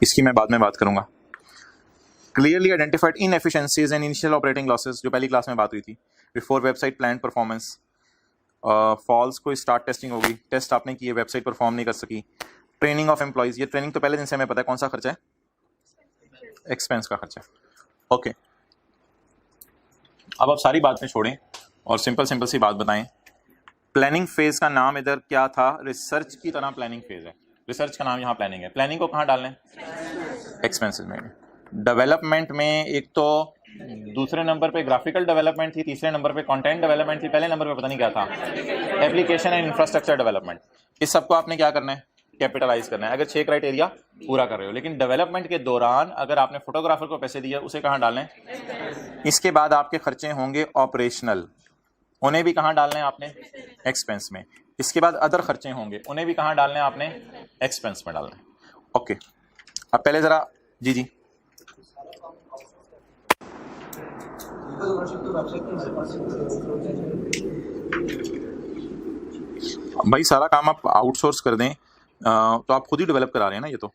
इसकी मैं बाद में बात करूंगा। Clearly identified inefficiencies and initial operating losses, जो पहली क्लास में बात हुई थी। Before website plan performance, falls को स्टार्ट टेस्टिंग होगी, टेस्ट आपने किए, वेबसाइट परफॉर्म नहीं कर सकी। ट्रेनिंग ऑफ एम्प्लॉइज, ये ट्रेनिंग तो पहले दिन से हमें पता है कौन सा खर्चा है, एक्सपेंस का खर्चा। ओके, अब आप सारी बातें छोड़ें और सिंपल सिंपल सी बात बताएं। प्लानिंग फेज का नाम इधर क्या था, रिसर्च की तरह प्लानिंग फेज है। रिसर्च का नाम यहाँ प्लानिंग है। प्लानिंग को कहाँ डालना है, एक्सपेंसेस में। डेवलपमेंट में एक तो दूसरे नंबर पे ग्राफिकल डेवलपमेंट थी, तीसरे नंबर पे कंटेंट डेवलपमेंट थी, पहले नंबर पे पता नहीं क्या था, एप्लीकेशन एंड इंफ्रास्ट्रक्चर डेवलपमेंट। इस सबको आपने क्या करना है, कैपिटलाइज करना है, अगर 6 क्राइटेरिया पूरा कर रहे हो। लेकिन डेवलपमेंट के दौरान अगर आपने फोटोग्राफर को पैसे दिए, उसे कहाँ डालना है। इसके बाद आपके खर्चे होंगे ऑपरेशनल, उन्हें भी कहाँ डालने हैं आपने, एक्सपेंस में। इसके बाद अदर खर्चे होंगे, उन्हें भी कहाँ डालने हैं आपने, एक्सपेंस में डालना है। ओके, अब पहले जरा जी भाई सारा काम आप आउटसोर्स कर दें तो आप खुद ही डेवलप करा रहे हैं ना। ये तो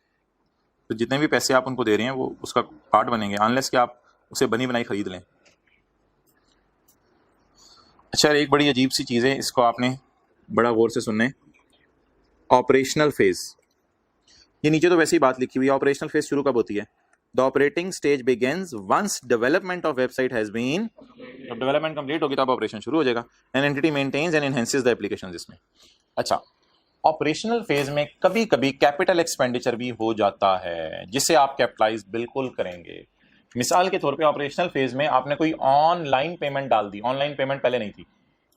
जितने भी पैसे आप उनको दे रहे हैं वो उसका पार्ट बनेंगे, अनलेस कि आप उसे बनी बनाई खरीद लें। अच्छा, एक बड़ी अजीब सी चीज़ है, इसको आपने बड़ा गौर से सुनना है। ऑपरेशनल फेज, ये नीचे तो वैसे ही बात लिखी हुई है। ऑपरेशनल फेज शुरू कब होती है, the operating stage begins once development of website has been, जब डेवलपमेंट कंप्लीट होगी तब ऑपरेशन शुरू हो जाएगा। An entity maintains and enhances the application इसमें। अच्छा, ऑपरेशनल फेज में कभी कभी कैपिटल एक्सपेंडिचर भी हो जाता है जिसे आप कैपिटलाइज बिल्कुल करेंगे। मिसाल के तौर पे ऑपरेशनल फेज में आपने कोई ऑनलाइन पेमेंट डाल दी। ऑनलाइन पेमेंट पहले नहीं थी,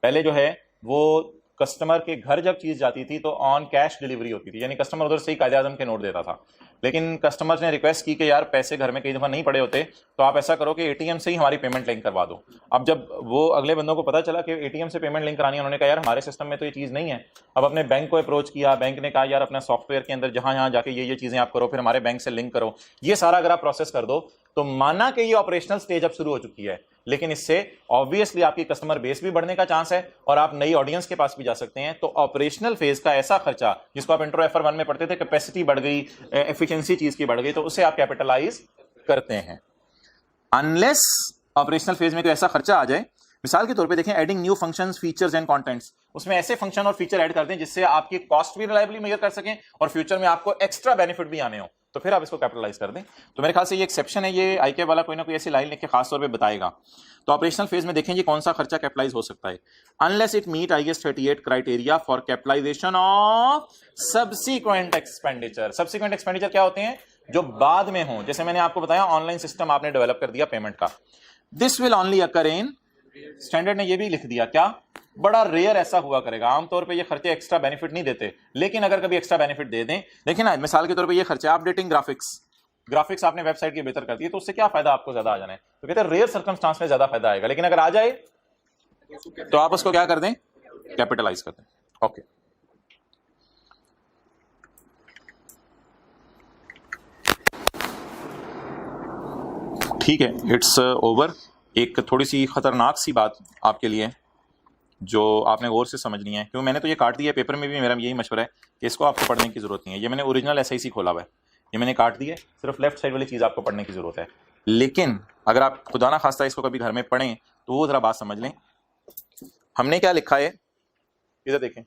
पहले जो है वो कस्टमर के घर जब चीज जाती थी तो ऑन कैश डिलीवरी होती थी, यानी कस्टमर उधर से ही कायदे आजम के नोट देता था। लेकिन कस्टमर ने रिक्वेस्ट की कि यार पैसे घर में कई दफा नहीं पड़े होते, तो आप ऐसा करो कि एटीएम से ही हमारी पेमेंट लिंक करवा दो। अब जब वो अगले बंदों को पता चला कि एटीएम से पेमेंट लिंक करानी है, उन्होंने कहा यार हमारे सिस्टम में तो ये चीज़ नहीं है। अब अपने बैंक को अप्रोच किया, बैंक ने कहा यार अपना सॉफ्टवेयर के अंदर जहां जाके ये चीज़ें आप करो, फिर हमारे बैंक से लिंक करो। ये सारा अगर आप प्रोसेस कर दो तो माना कि ये ऑपरेशनल स्टेज अब शुरू हो चुकी है, लेकिन इससे ऑब्वियसली आपकी कस्टमर बेस भी बढ़ने का चांस है और आप नई ऑडियंस के पास भी जा सकते हैं। तो ऑपरेशनल फेज का ऐसा खर्चा जिसको आप इंट्रो FR1 में पढ़ते थे, कैपेसिटी बढ़ गई, एफिशिएंसी चीज की बढ़ गई, तो उसे आप कैपिटलाइज करते हैं। अनलेस ऑपरेशनल फेज में कोई ऐसा खर्चा आ जाए, मिसाल के तौर पे देखें, adding new functions, features and contents, उसमें ऐसे फंक्शन और फीचर ऐड कर दें जिससे आपकी कॉस्ट भी रिलायबली मेजर कर सकें और फ्यूचर में आपको एक्स्ट्रा बेनिफिट भी आने हो, तो फिर आप इसको कैपिटलाइज कर दें। तो मेरे ख्याल से ये एक्सेप्शन है, ये आईके वाला कोई ना कोई ऐसी लाइन लिख के खास तौर पे बताएगा। तो ऑपरेशनल फेज में देखें जी कौन सा खर्चा कैपिटलाइज हो सकता है। Unless it meet IAS 38 criteria for capitalisation of subsequent expenditure. Subsequent expenditure क्या होते हैं, जो बाद में हो। जैसे मैंने आपको बताया ऑनलाइन सिस्टम आपने डेवलप कर दिया पेमेंट का, this will only occur in, standard ने ये भी लिख दिया क्या, बड़ा रेयर ऐसा हुआ करेगा। आमतौर पे ये खर्चे एक्स्ट्रा बेनिफिट नहीं देते, लेकिन अगर कभी एक्स्ट्रा बेनिफिट दे दें, देखिए ना, मिसाल के तौर पे ये खर्चे अपडेटिंग ग्राफिक्स आपने वेबसाइट की बेहतर कर दी, तो उससे क्या फायदा आपको ज्यादा आ जाना है, तो कहते हैं रेयर सर्कमस्टांस में ज्यादा फायदा आएगा, लेकिन अगर आ जाए तो आप उसको क्या कर दें, कैपिटलाइज कर दें। ओके, ठीक है, इट्स ओवर। एक थोड़ी सी खतरनाक सी बात आपके लिए जो आपने गौर से समझनी है, क्योंकि मैंने तो ये काट दिया, पेपर में भी मेरा यही मशवरा है कि इसको आपको पढ़ने की जरूरत नहीं है। ये मैंने ओरिजिनल SIC खोला हुआ है, ये मैंने काट दिया, सिर्फ लेफ्ट साइड वाली चीज़ आपको पढ़ने की जरूरत है। लेकिन अगर आप खुदा ना खास्ता इसको कभी घर में पढ़ें तो वो जरा बात समझ लें। हमने क्या लिखा है, इधर देखें,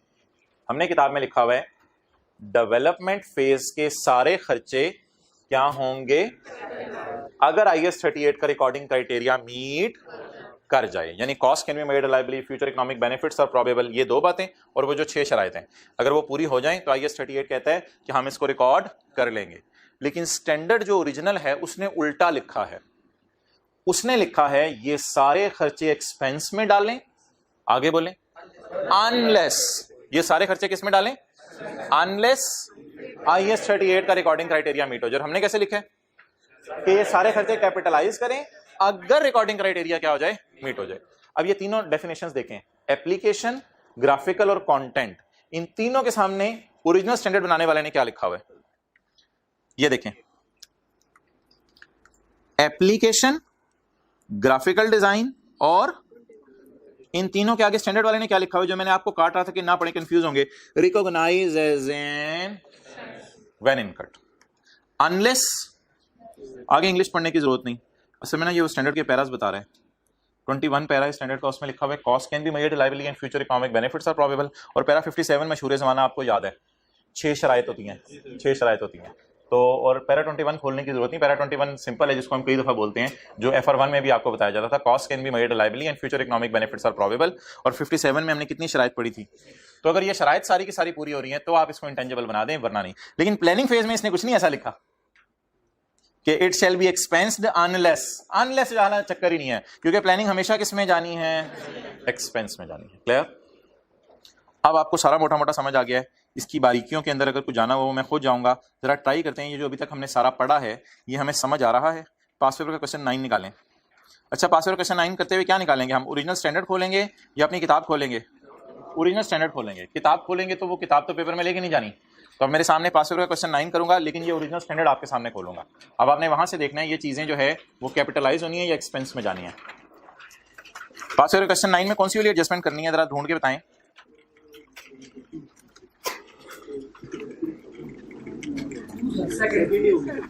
हमने किताब में लिखा हुआ है डेवलपमेंट फेज के सारे खर्चे क्या होंगे अगर IAS 38 का रिकॉर्डिंग क्राइटेरिया मीट कर जाए, यानी cost can be made reliably, future economic benefits are probable, ये 2 बातें, और वो जो 6 शराइत हैं अगर वो पूरी हो जाएं तो IAS 38 कहता है कि हम इसको रिकॉर्ड कर लेंगे। लेकिन स्टैंडर्ड जो ओरिजिनल है उसने उल्टा लिखा है, उसने लिखा है ये सारे खर्चे एक्सपेंस में डालें, आगे बोलें, अनलेस, ये सारे खर्चे किस में डालें, अनलेस IAS 38 का रिकॉर्डिंग क्राइटेरिया मीट हो जाए। हमने कैसे लिखा है कि ये सारे खर्चे कैपिटलाइज करें अगर रिकॉर्डिंग क्राइटेरिया क्या हो जाए, मीट हो जाए। अब ये तीनों डेफिनेशंस देखें, एप्लीकेशन, ग्राफिकल और कंटेंट, इन तीनों के सामने ओरिजिनल स्टैंडर्ड बनाने वाले ने क्या लिखा हुआ है, ये देखें, एप्लीकेशन, ग्राफिकल डिजाइन, और इन तीनों के आगे स्टैंडर्ड वाले ने क्या लिखा हुआ है, जो मैंने आपको काट रहा था कि ना पढ़े कंफ्यूज होंगे, recognise as an when incurred. Unless, आगे इंग्लिश पढ़ने की जरूरत नहीं, असल में ना ये वो स्टैंडर्ड के पैरास बता रहे हैं। 21 पैरा स्टैंडर्ड का उसमें लिखा हुआ है cost can be made liability and future economic benefits are probable. और पैरा 57 मशहूर ज़माना आपको याद है, 6 शराइत होती हैं, 6 शराइत होती हैं। तो और पैरा 21 खोलने की जरूरत नहीं, पैरा 21 सिंपल है, जिसको हम कई दफा बोलते हैं, जो FR1 में भी आपको बताया जाता था, cost can be made liability and future economic benefits are probable. और 57 में हमने कितनी शराइत पढ़ी थी? तो अगर ये शराइत सारी की सारी पूरी हो रही है तो आप इसको इंटेंजिबल बना दें, वरना नहीं। लेकिन प्लानिंग फेज में इसने कुछ नहीं ऐसा लिखा कि it shall be expensed unless, unless जाना चक्कर ही नहीं है, क्योंकि प्लानिंग हमेशा किस में जानी है? एक्सपेंस में जानी है। क्लियर? अब आपको सारा मोटा मोटा समझ आ गया है। इसकी बारीकियों के अंदर अगर कुछ जाना हो मैं खुद जाऊंगा, जरा ट्राई करते हैं। ये जो अभी तक हमने सारा पढ़ा है ये हमें समझ आ रहा है। पास पेपर का क्वेश्चन 9 निकालें। अच्छा, पास पेपर क्वेश्चन 9 करते हुए क्या निकालेंगे हम? ओरिजिनल स्टैंडर्ड खोलेंगे या अपनी किताब खोलेंगे? ओरिजिनल स्टैंडर्ड खोलेंगे। किताब खोलेंगे तो वो किताब तो पेपर में लेके नहीं जानी। तो अब मेरे सामने पास पेपर का क्वेश्चन 9 करूंगा, लेकिन ये ओरिजिनल स्टैंडर्ड आपके सामने खोलूंगा। अब आपने वहां से देखना है ये चीजें जो है वो कैपिटलाइज होनी है या एक्सपेंस में जानी है। पास पेपर क्वेश्चन 9 में कौन सी वाली एडजस्टमेंट करनी है, जरा ढूंढ के बताएं।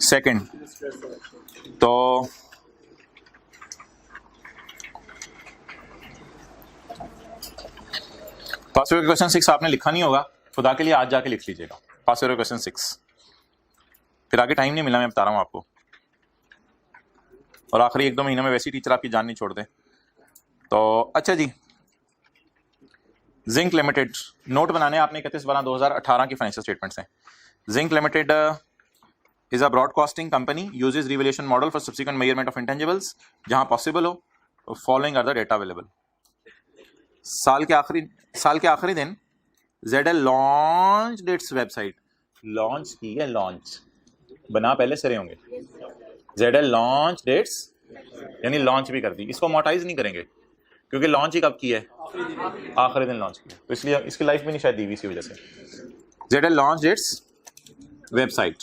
सेकंड। तो पास पेपर क्वेश्चन 6 आपने लिखा नहीं होगा, खुदा के लिए आज जाके लिख लीजिएगा पास पेपर क्वेश्चन 6। फिर आगे टाइम नहीं मिला, मैं बता रहा हूं आपको। और आखिरी 1-2 महीने में वैसे ही टीचर आपकी जान नहीं छोड़ते। तो अच्छा जी, जिंक लिमिटेड, नोट बनाने आपने 31/12/2018 की फाइनेंशियल स्टेटमेंट्स हैं। Zinc Limited is a broadcasting company uses revaluation model for subsequent measurement of intangibles जहां पॉसिबल हो। Following are the data available. साल के आखिरी दिन ZL launch its website. Launch की है, लॉन्च बना पहले सरे होंगे। ZL लॉन्च इट्स यानी लॉन्च भी कर दी। इसको मोटाइज नहीं करेंगे क्योंकि लॉन्च ही कब की है? आखिरी दिन लॉन्च की, तो इसलिए इसकी लाइफ भी नहीं शायद दी हुई इसी वजह से। ZL launch its website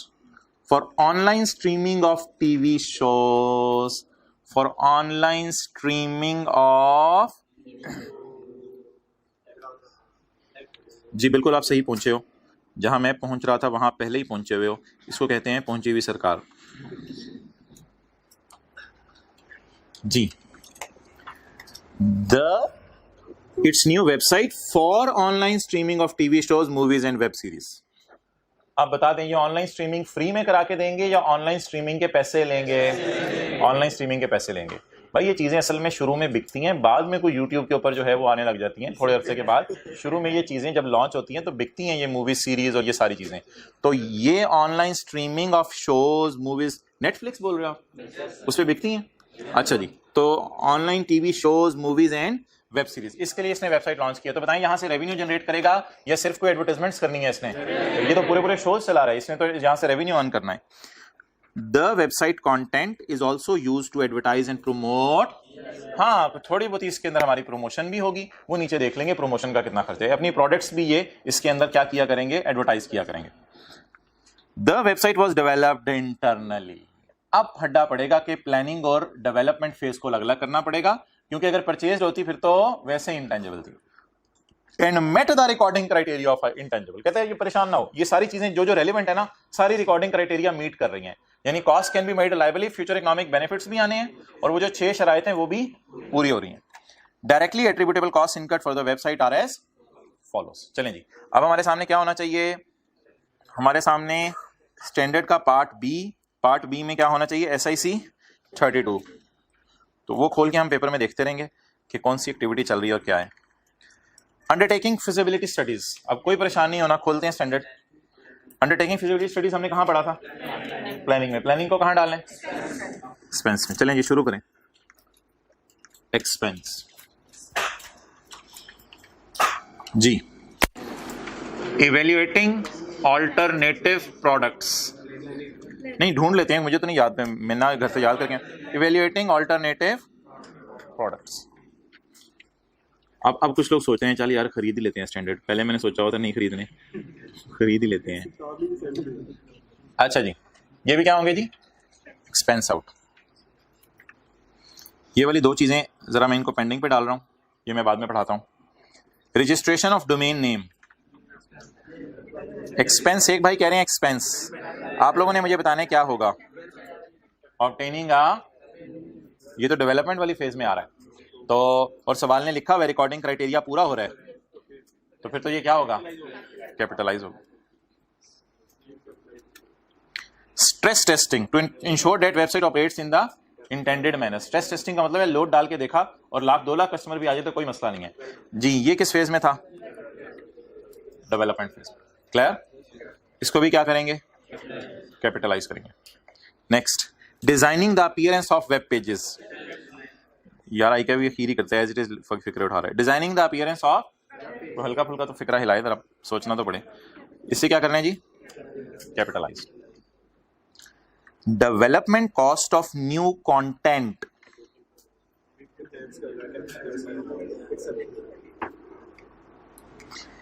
for online streaming of TV shows, for online streaming of. जी बिल्कुल, आप सही पहुंचे हो। जहां मैं पहुंच रहा था वहां पहले ही पहुंचे हुए हो। इसको कहते हैं पहुंची हुई सरकार। जी, its new website for online streaming of TV shows, movies and web series. आप बता दें ये ऑनलाइन स्ट्रीमिंग फ्री में करा के देंगे या ऑनलाइन स्ट्रीमिंग के पैसे लेंगे? ऑनलाइन स्ट्रीमिंग के पैसे लेंगे। भाई ये चीजें असल में शुरू में बिकती हैं, बाद में कोई यूट्यूब के ऊपर जो है वो आने लग जाती हैं थोड़े अरसे के बाद। शुरू में ये चीजें जब लॉन्च होती हैं तो बिकती हैं, ये मूवी सीरीज और ये सारी चीजें। तो ये online streaming of shows, movies, Netflix बोल रहे हो आप, उस पर बिकती हैं। अच्छा जी, तो online TV shows, movies and web series, इसके लिए इसने वेबसाइट लॉन्च किया। तो बताएं यहां से रेवेन्यू जनरेट करेगा या सिर्फ कोई एडवर्टाइजमेंट्स करनी है इसने? ये तो पूरे शोज चला रहा है इसने, तो यहां से रेवेन्यू अर्न करना है। The website content is also used to advertise and promote। हाँ, तो थोड़ी बहुत इसके अंदर हमारी प्रमोशन भी होगी, वो नीचे देख लेंगे प्रमोशन का कितना खर्चा है। अपनी प्रोडक्ट्स भी ये इसके अंदर क्या किया करेंगे? एडवर्टाइज किया करेंगे। The website was developed internally। अब हड्डा पड़ेगा कि प्लानिंग और डेवलपमेंट फेज को अलग अलग करना पड़ेगा, क्योंकि अगर परचेज होती फिर तो वैसे ही इंटेंजिबल थी। And met the recording criteria of intangible. कहते हैं ये परेशान ना हो, ये सारी चीजें जो रेलिवेंट है ना, सारी रिकॉर्डिंग क्राइटेरिया मीट कर रही हैं। यानी cost can be made liable, future economic benefits भी आने हैं और वो जो 6 शरायत हैं वो भी पूरी हो रही हैं। Directly attributable cost incurred for the website are as follows. चलें जी, अब हमारे सामने क्या होना चाहिए? हमारे सामने स्टैंडर्ड का पार्ट बी में क्या होना चाहिए? SIC 32। तो वो खोल के हम पेपर में देखते रहेंगे कि कौन सी एक्टिविटी चल रही है और क्या है। अंडरटेकिंग फिजिबिलिटी स्टडीज, अब कोई परेशानी नहीं होना, खोलते हैं स्टैंडर्ड। अंडरटेकिंग फिजिबिलिटी स्टडीज हमने कहां पढ़ा था? प्लानिंग में। प्लानिंग को कहां डालें? एक्सपेंस में। चलें जी शुरू करें। एक्सपेंस जी, इवेल्युएटिंग ऑल्टरनेटिव प्रोडक्ट्स। नहीं, ढूंढ लेते हैं, मुझे तो नहीं याद, मैं ना घर से याद करके। Evaluating alternative products. अब कुछ लोग सोच रहे हैं चल यार खरीद ही लेते हैं स्टैंडर्ड। पहले मैंने सोचा होता नहीं खरीदने, खरीद ही लेते हैं। अच्छा जी, ये भी क्या होंगे जी? Expense out. ये वाली 2 चीजें जरा मैं इनको पेंडिंग पे डाल रहा हूं, ये मैं बाद में पढ़ाता हूं। Registration of domain name, expense. एक भाई कह रहे हैं एक्सपेंस, आप लोगों ने मुझे बताना है क्या होगा। ऑब्टेनिंग ये तो डेवलपमेंट वाली फेज में आ रहा है, तो और सवाल ने लिखा हुआ रिकॉर्डिंग क्राइटेरिया पूरा हो रहा है, तो फिर तो ये क्या होगा, कैपिटलाइज होगा। Stress testing to ensure that website operates in the intended manner. Stress testing का मतलब है लोड डाल के देखा और 1,00,000-2,00,000 कस्टमर भी आ जाए तो कोई मसला नहीं है जी। ये किस फेज में था, डेवलपमेंट फेज। क्लियर, इसको भी क्या करेंगे, कैपिटलाइज करेंगे। Next, designing the appearance of web pages. यार आई क्या भी खीरी करते हैं, एज इट इज फिक्र उठा रहा है। डिजाइनिंग द अपीयरेंस ऑफ, तो हल्का फुल्का तो फिक्रा हिलाए, जरा सोचना तो पड़े। इससे क्या करना है जी, capitalise. Development cost of new content.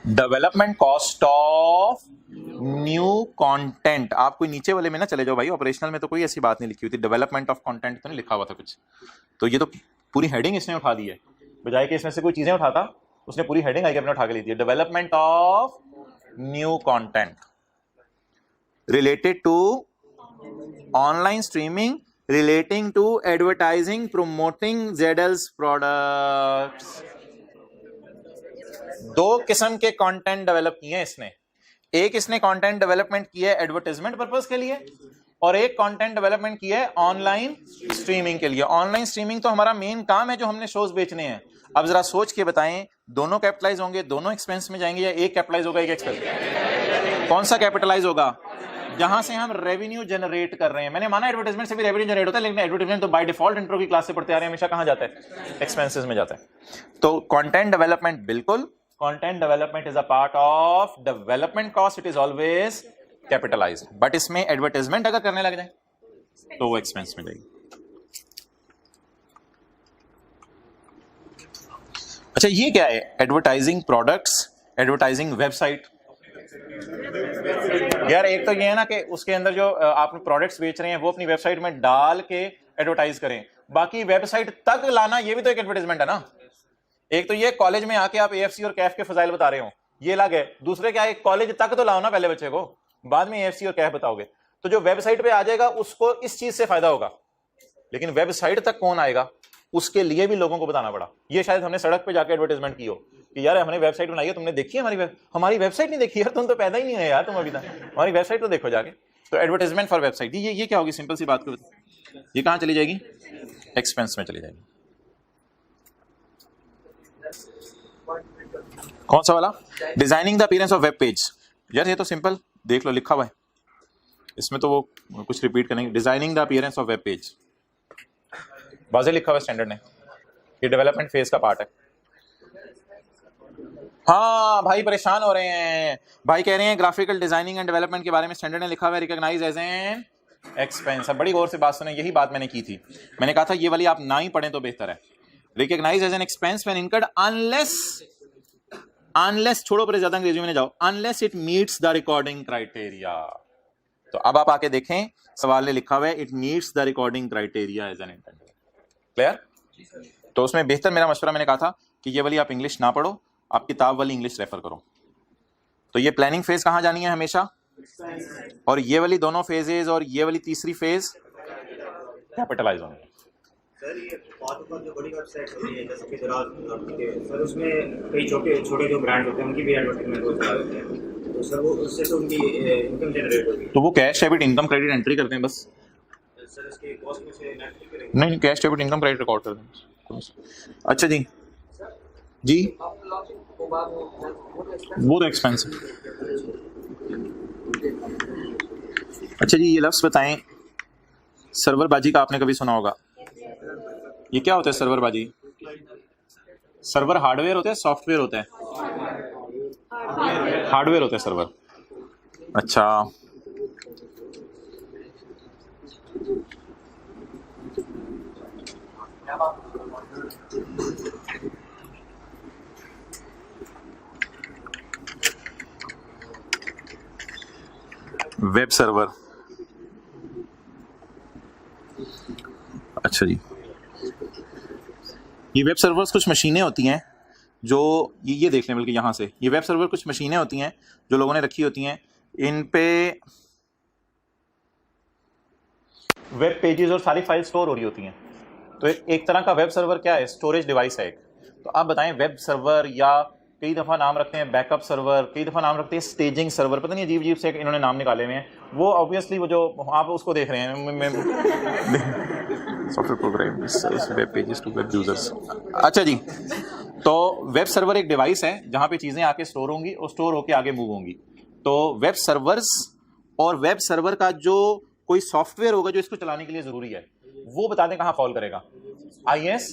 Development cost of new content. आप कोई नीचे वाले में ना चले जाओ भाई, ऑपरेशनल में तो कोई ऐसी बात नहीं लिखी हुई थी, डेवलपमेंट ऑफ कंटेंट तो नहीं लिखा हुआ था कुछ, तो ये तो पूरी हेडिंग इसने उठा दी है, बजाय कि इसमें से कोई चीजें उठाता, उसने पूरी हेडिंग आई अपने उठा के ली थी। Development of new content related to online streaming, relating to advertising, promoting ZL's products. दो किस्म के कंटेंट डेवलप किए हैं इसने। एक इसने कंटेंट डेवलपमेंट किया है एडवर्टाइजमेंट पर्पस के लिए, और एक कंटेंट डेवलपमेंट किया है ऑनलाइन स्ट्रीमिंग के लिए। ऑनलाइन स्ट्रीमिंग तो हमारा मेन काम है, जो हमने शोज बेचने हैं। अब जरा सोच के बताएं, दोनों कैपिटलाइज होंगे, दोनों एक्सपेंस में जाएंगे, या एक कैपिटलाइज होगा एक एक्सपेंस? कौन सा कैपिटलाइज होगा? जहां से हम रेवेन्यू जनरेट कर रहे हैं। मैंने माना एडवर्टाइजमेंट से भी रेवेन्यू जनरेट होता है, लेकिन एडवर्टाइजमेंट तो बाय डिफॉल्ट इंट्रो की क्लास से पढ़ते आ रहे हैं, हमेशा कहां जाता है, एक्सपेंसेस में जाता है। तो कंटेंट डेवलपमेंट, बिल्कुल content development is a part of development cost, it is always capitalised. But इसमें एडवर्टाइजमेंट अगर करने लग जाए तो वो एक्सपेंस में जाएगी। अच्छा ये क्या है, एडवर्टाइजिंग प्रोडक्ट्स, एडवर्टाइजिंग वेबसाइट। यार एक तो ये है ना कि उसके अंदर जो आप प्रोडक्ट्स बेच रहे हैं वो अपनी वेबसाइट में डाल के एडवर्टाइज करें, बाकी वेबसाइट तक लाना ये भी तो एक एडवर्टाइजमेंट है ना। एक तो ये कॉलेज में आके आप एएफसी और कैफ के फजाइल बता रहे हो, ये अलग है। दूसरे क्या है, कॉलेज तक तो लाओ ना पहले बच्चे को, बाद में एएफसी और कैफ बताओगे। तो जो वेबसाइट पे आ जाएगा उसको इस चीज से फायदा होगा, लेकिन वेबसाइट तक कौन आएगा उसके लिए भी लोगों को बताना पड़ा। ये शायद हमने सड़क पे जाके एडवर्टाइजमेंट की हो कि यार हमने वेबसाइट बनाई है, तुमने देखी है हमारी वेबसाइट नहीं देखी यार, तुम तो पैदा ही नहीं है यार, तुम अभी तक हमारी वेबसाइट तो देखो जाके। तो एडवर्टाइजमेंट फॉर वेबसाइट, ये क्या होगी, सिंपल सी बात को ये कहां चली जाएगी, एक्सपेंस में चली जाएगी। कौन सा वाला, designing the appearance of web page. यार ये तो सिंपल देख लो, लिखा हुआ है इसमें, तो वो कुछ रिपीट करेंगे। Designing the appearance of web page, वाज़ेह लिखा हुआ है स्टैंडर्ड ने, ये डेवलपमेंट फेज का पार्ट है। हाँ भाई परेशान हो रहे हैं, भाई कह रहे हैं ग्राफिकल डिजाइनिंग एंड डेवलपमेंट के बारे में स्टैंडर्ड ने लिखा हुआ है रिकॉग्नाइज एज एन एक्सपेंस। अब बड़ी गौर से बात सुने, यही बात मैंने की थी, मैंने कहा था ये वाली आप ना ही पढ़ें तो बेहतर है। Recognise as an expense when incurred unless छोड़ो पर ज्यादा अंग्रेजी में नहीं जाओ, unless it meets the recording criteria. तो अब आप आके देखें, सवाल ने लिखा हुआ है it meets the recording criteria as an intended. Clear? तो उसमें बेहतर मेरा मशवरा, मैंने कहा था कि ये वाली आप इंग्लिश ना पढ़ो, आप किताब वाली इंग्लिश रेफर करो। तो ये प्लानिंग फेज कहां जानी है हमेशा, और ये वाली दोनों फेजेस और ये वाली तीसरी फेज कैपिटलाइज होनी है। सर ये बहुत जो बड़ी वेबसाइट होती है जैसे कि सर, उसमें कई छोटे जो ब्रांड होते हैं उनकी भी एडवर्टाइजमेंट हो जाती है, तो सर वो उससे तो उनकी इनकम जनरेट होगी। तो वो cash debit income credit entry करते हैं बस सर, इसके कॉस्ट में से नहीं, cash debit income credit record कर दें। अच्छा जी जी, वो तो एक्सपेंस है। अच्छा जी, ये लफ्ज बताएं, सर्वरबाजी का आपने कभी सुना होगा, ये क्या होता है सर्वरबाजी? सर्वर हार्डवेयर होता है, सॉफ्टवेयर होता है? हार्डवेयर होता है सर्वर। अच्छा वेब सर्वर, अच्छा जी, ये वेब सर्वर्स कुछ मशीनें होती हैं जो ये देख लें, बल्कि यहाँ से ये वेब सर्वर कुछ मशीनें होती हैं जो लोगों ने रखी होती हैं, इन पे वेब पेजेस और सारी फाइल स्टोर हो रही होती हैं। तो एक तरह का वेब सर्वर क्या है, स्टोरेज डिवाइस है एक। तो आप बताएं वेब सर्वर, या कई दफ़ा नाम रखते हैं बैकअप सर्वर, कई दफ़ा नाम रखते हैं स्टेजिंग सर्वर, पता नहीं अजीब अजीब से इन्होंने नाम निकाले हुए हैं। वो ऑब्वियसली वो जो आप उसको देख रहे हैं software program web pages to web users. अच्छा जी, तो वेब सर्वर एक डिवाइस है जहाँ पे चीज़ें आके स्टोर होंगी और स्टोर होके आगे मूव होंगी। तो वेब सर्वर्स और वेब सर्वर का जो कोई सॉफ्टवेयर होगा जो इसको चलाने के लिए ज़रूरी है, वो बता दें कहाँ फॉल करेगा। IS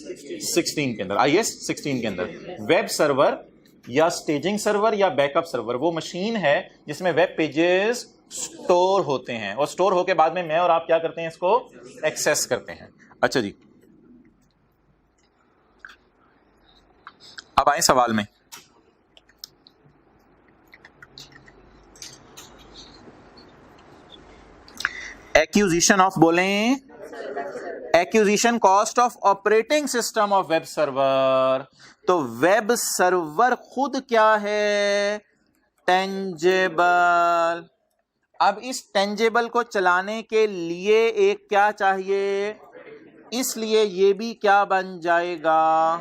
16 के अंदर, IS 16 के अंदर वेब सर्वर या स्टेजिंग सर्वर या बैकअप सर्वर वो मशीन है जिसमें वेब पेजेस स्टोर होते हैं, और स्टोर होके बाद में मैं और आप क्या करते हैं, इसको एक्सेस करते हैं। अच्छा जी, अब आए सवाल में। एक्यूजिशन ऑफ, बोलें, accusation cost of operating system of web server. तो वेब सर्वर खुद क्या है, टेंजेबल। अब इस टेंजेबल को चलाने के लिए एक क्या चाहिए, इसलिए ये भी क्या बन जाएगा,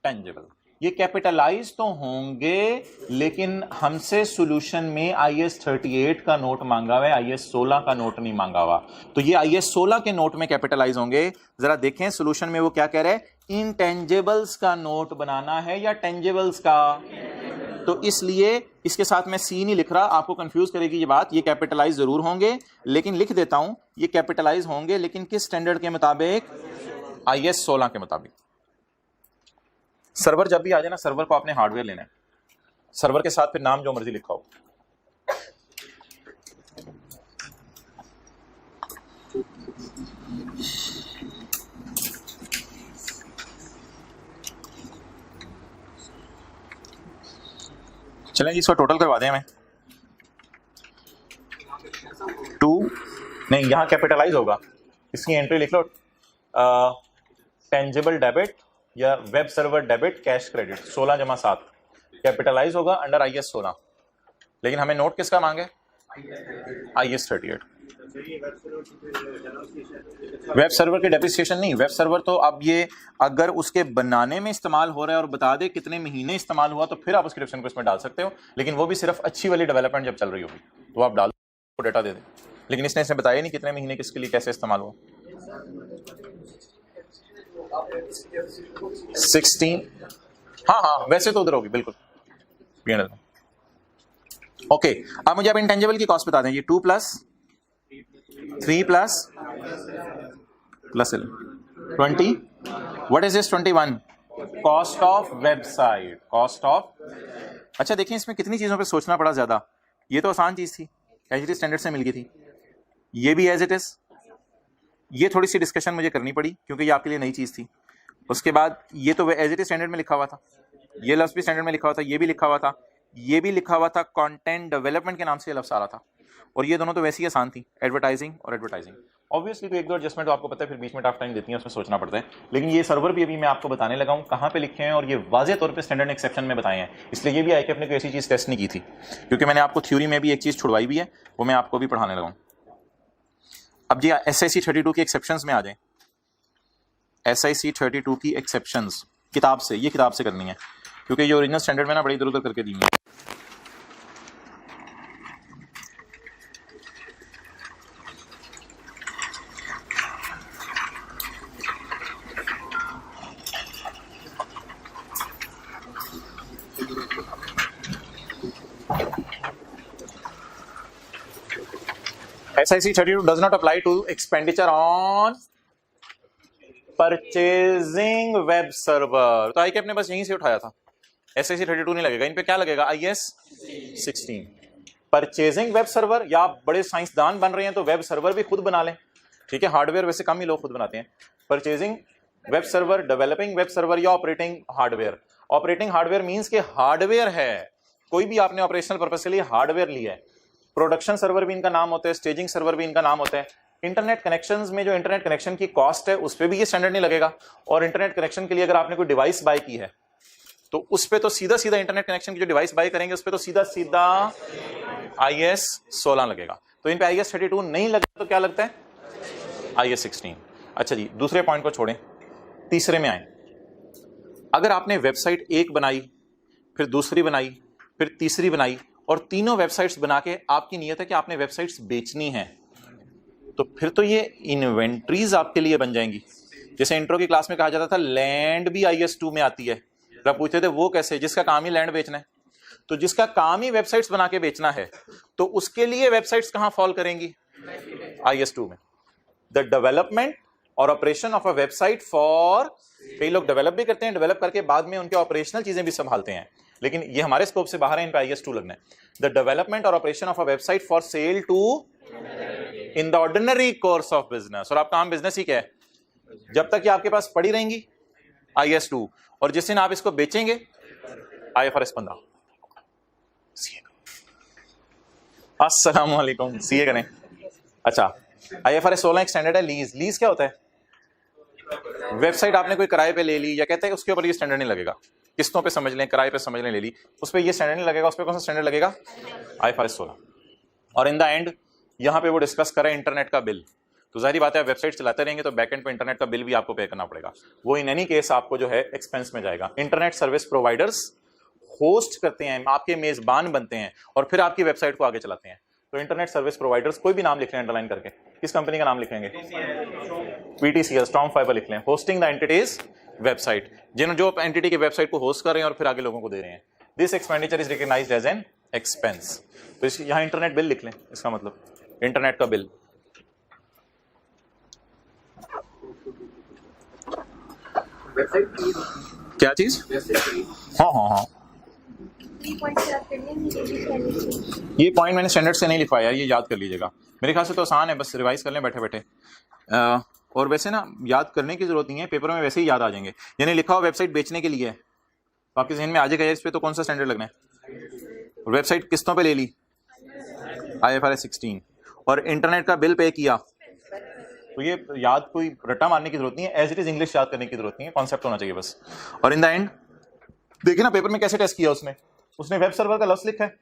टेंजेबल। ये कैपिटलाइज तो होंगे लेकिन हमसे सॉल्यूशन में IS 38 का नोट मांगा हुआ है, IS 16 का नोट नहीं मांगा हुआ। तो ये IS 16 के नोट में कैपिटलाइज होंगे। जरा देखें सॉल्यूशन में वो क्या कह रहा है, इनटेंजेबल्स का नोट बनाना है या टेंजेबल्स का। तो इसलिए इसके साथ मैं सी नहीं लिख रहा, आपको कंफ्यूज करेगी ये बात। ये कैपिटलाइज जरूर होंगे, लेकिन लिख देता हूं ये कैपिटलाइज होंगे लेकिन किस स्टैंडर्ड के मुताबिक, IS 16 के मुताबिक। सर्वर जब भी आ जाए ना, सर्वर को आपने हार्डवेयर लेना है, सर्वर के साथ फिर नाम जो मर्जी लिखा हो। चलें इसको टोटल करवा दें हमें। 2 नहीं, यहां कैपिटलाइज होगा, इसकी एंट्री लिख लो, टेंजेबल डेबिट या web server debit cash credit 16 जमा 7 कैपिटलाइज होगा अंडर IS 16। लेकिन हमें नोट किसका मांगे, IS 38। वेब सर्वर की डेप्रिसिएशन नहीं, वेब सर्वर तो अब ये अगर उसके बनाने में इस्तेमाल हो रहा है और बता दे कितने महीने इस्तेमाल हुआ तो फिर आप उसके डिस्क्रिप्शन को इसमें डाल सकते हो, लेकिन वो भी सिर्फ अच्छी वाली डेवलपमेंट जब चल रही होगी तो आप डाल दो, डेटा दे दें। लेकिन इसने बताया नहीं कितने महीने किसके लिए कैसे इस्तेमाल हुआ। 16, हाँ वैसे तो उधर होगी बिल्कुल। ओके, अब मुझे आप इंटेंजिबल की कॉस्ट बता दें। ये 2 + 3 + 20, what is this 21, cost of website, cost of. अच्छा देखें इसमें कितनी चीजों पे सोचना पड़ा ज्यादा। ये तो आसान चीज थी, एज इट इज स्टैंडर्ड से मिल गई थी। ये भी एज इट इज, ये थोड़ी सी डिस्कशन मुझे करनी पड़ी क्योंकि ये आपके लिए नई चीज थी। उसके बाद ये तो एज इट इज स्टैंडर्ड में लिखा हुआ था, ये लफ्ज भी स्टैंडर्ड में लिखा हुआ था, ये भी लिखा हुआ था, ये भी लिखा हुआ था, कंटेंट डेवलपमेंट के नाम से ये लफ्ज आ रहा था। और ये दोनों तो वैसे ही आसान थी, एडवर्टाइजिंग और एडवर्टाइजिंग। ऑब्वियसली तो एक दो एडजस्टमेंट तो आपको पता है, फिर बीच में टफ टाइम देती है, उसमें सोचना पड़ता है। लेकिन ये सर्वर भी अभी मैं आपको बताने लगा हूँ कहाँ पे लिखे हैं, और ये वाज़ेह तौर पे स्टैंडर्ड एक्सेप्शन में बताए हैं। इसलिए ये भी आई कि अपने को ऐसी चीज़ टेस्ट नहीं की थी, क्योंकि मैंने आपको थ्योरी में भी एक चीज़ छुड़वाई भी है, वो मैं आपको भी पढ़ाने लगा हूँ। अब जी SIC 32 की एक्सेप्शंस में आ जाए। SIC 32 की एक्सेप्शंस किताब से, ये किताब से करनी है क्योंकि ये ओरिजिनल स्टैंडर्ड में ना बड़ी इधर उधर करके दी है। SIC 32 does not apply to expenditure on purchasing web server। तो IK अपने बस यहीं से उठाया था, SIC 32 नहीं लगेगा, इन पे क्या लगेगा, IS 16। परचेजिंग वेब सर्वर, या आप बड़े साइंसदान बन रहे हैं तो वेब सर्वर भी खुद बना लें, ठीक है। हार्डवेयर वैसे कम ही लोग खुद बनाते हैं। Purchasing web server, developing web server या operating hardware. Operating hardware means के हार्डवेयर है, कोई भी आपने ऑपरेशनल पर्पस के लिए हार्डवेयर लिया है। प्रोडक्शन सर्वर भी इनका नाम होता है, स्टेजिंग सर्वर भी इनका नाम होता है। इंटरनेट कनेक्शंस में जो इंटरनेट कनेक्शन की कॉस्ट है उस पर भी ये स्टैंडर्ड नहीं लगेगा। और इंटरनेट कनेक्शन के लिए अगर आपने कोई डिवाइस बाय की है तो उस पर तो सीधा सीधा इंटरनेट कनेक्शन की जो डिवाइस बाय करेंगे उस पर तो सीधा सीधा IS 16 लगेगा। तो इन पे IS 32 नहीं लगता तो क्या लगता है, IS-16। अच्छा जी, दूसरे पॉइंट को छोड़ें, तीसरे में आए। अगर आपने वेबसाइट एक बनाई, फिर दूसरी बनाई, फिर तीसरी बनाई और तीनों वेबसाइट्स बना के आपकी नीयत है कि आपने वेबसाइट्स बेचनी है, तो फिर तो ये इन्वेंट्रीज आपके लिए बन जाएंगी। जैसे इंट्रो की क्लास में कहा जाता था लैंड भी IS-2 में आती है, तो आप पूछते थे वो कैसे, जिसका काम ही लैंड बेचना है। तो जिसका काम ही वेबसाइट्स बना के बेचना है तो उसके लिए वेबसाइट्स कहां फॉल करेंगी? IS-2 में। द डेवलपमेंट और operation of a website for, कई लोग डेवलप भी करते हैं, डेवलप करके बाद में उनके ऑपरेशनल चीजें भी संभालते हैं, लेकिन ये हमारे स्कोप से बाहर है, इन पे IS-2 लगना है। द डेवलपमेंट और operation of a website for sale to in the ordinary course of business. और आपका आम बिजनेस ही क्या है? जब तक ये आपके पास पड़ी रहेंगी IS-2, और जिस दिन आप इसको बेचेंगे IFRS 15। अस्सलाम वालेकुम, सीए करें। अच्छा, IFRS 16 एक स्टैंडर्ड है लीज। लीज क्या होता है? वेबसाइट आपने कोई किराए पे ले ली, या कहते हैं उसके ऊपर ये स्टैंडर्ड नहीं लगेगा, किस्तों पे समझ लें, किराए पे समझ लें, ले ली, उस पर ये स्टैंडर्ड नहीं लगेगा, उस पर कौन सा स्टैंडर्ड लगेगा? IFRS 16। और इन द एंड यहां पे वो डिस्कस करें इंटरनेट का बिल, तो जाहिर बात है वेबसाइट चलाते रहेंगे तो बैकएंड पे इंटरनेट का बिल भी आपको पे करना पड़ेगा। वो इन एनी केस आपको जो है एक्सपेंस में जाएगा। इंटरनेट सर्विस प्रोवाइडर्स होस्ट करते हैं, आपके मेजबान बनते हैं और फिर आपकी वेबसाइट को आगे चलाते हैं। तो इंटरनेट सर्विस प्रोवाइडर्स, कोई भी नाम लिख लें अंडरलाइन करके, किस कंपनी का नाम लिखेंगे? PTCL, स्टॉर्म फाइबर लिख लें। होस्टिंग द एंटिटीज वेबसाइट, जो एंटिटी की वेबसाइट को होस्ट कर रहे हैं और फिर आगे लोगों को दे रहे हैं। This expenditure is recognised as an expense. तो यहां इंटरनेट बिल लिख लें, इसका मतलब इंटरनेट का बिल। क्या चीज? हाँ हाँ हाँ, ये पॉइंट मैंने स्टैंडर्ड से नहीं लिखवाया, ये याद कर लीजिएगा। मेरे ख्याल से तो आसान है, बस रिवाइज कर लें बैठे बैठे। और वैसे ना याद करने की जरूरत नहीं है, पेपर में वैसे ही याद आ जाएंगे। यानी लिखा हो वेबसाइट बेचने के लिए, तो आपके जहन में आ जाएगा इस पे तो कौन सा स्टैंडर्ड लगना है। वेबसाइट किस्तों पे ले ली, IFRS 16। और इंटरनेट का बिल पे किया, तो ये याद, कोई रट्टा मारने की जरूरत नहीं है, एज इट इज इंग्लिश याद करने की जरूरत नहीं है, कॉन्सेप्ट होना चाहिए बस। और इन द एंड देखिए ना पेपर में कैसे टेस्ट किया उसने वेब सर्वर का लफ्ज लिखा है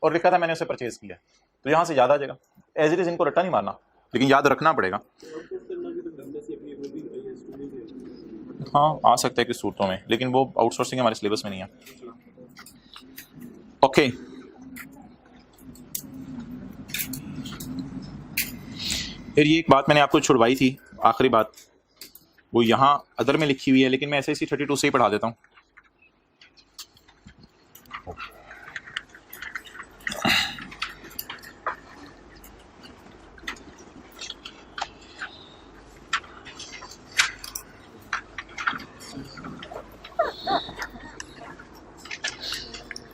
और लिखा था मैंने उसे परचेज किया, तो यहां से याद आ जाएगा। एज इट इज इनको रट्टा नहीं मारना, लेकिन याद रखना पड़ेगा। हाँ, आ सकता है कुछ सूरतों में, लेकिन वो आउटसोर्सिंग हमारे सिलेबस में नहीं है। ओके, फिर ये एक बात मैंने आपको छुड़वाई थी, आखिरी बात, वो यहाँ अदर में लिखी हुई है, लेकिन मैं ऐसे ही 32 से ही पढ़ा देता हूँ।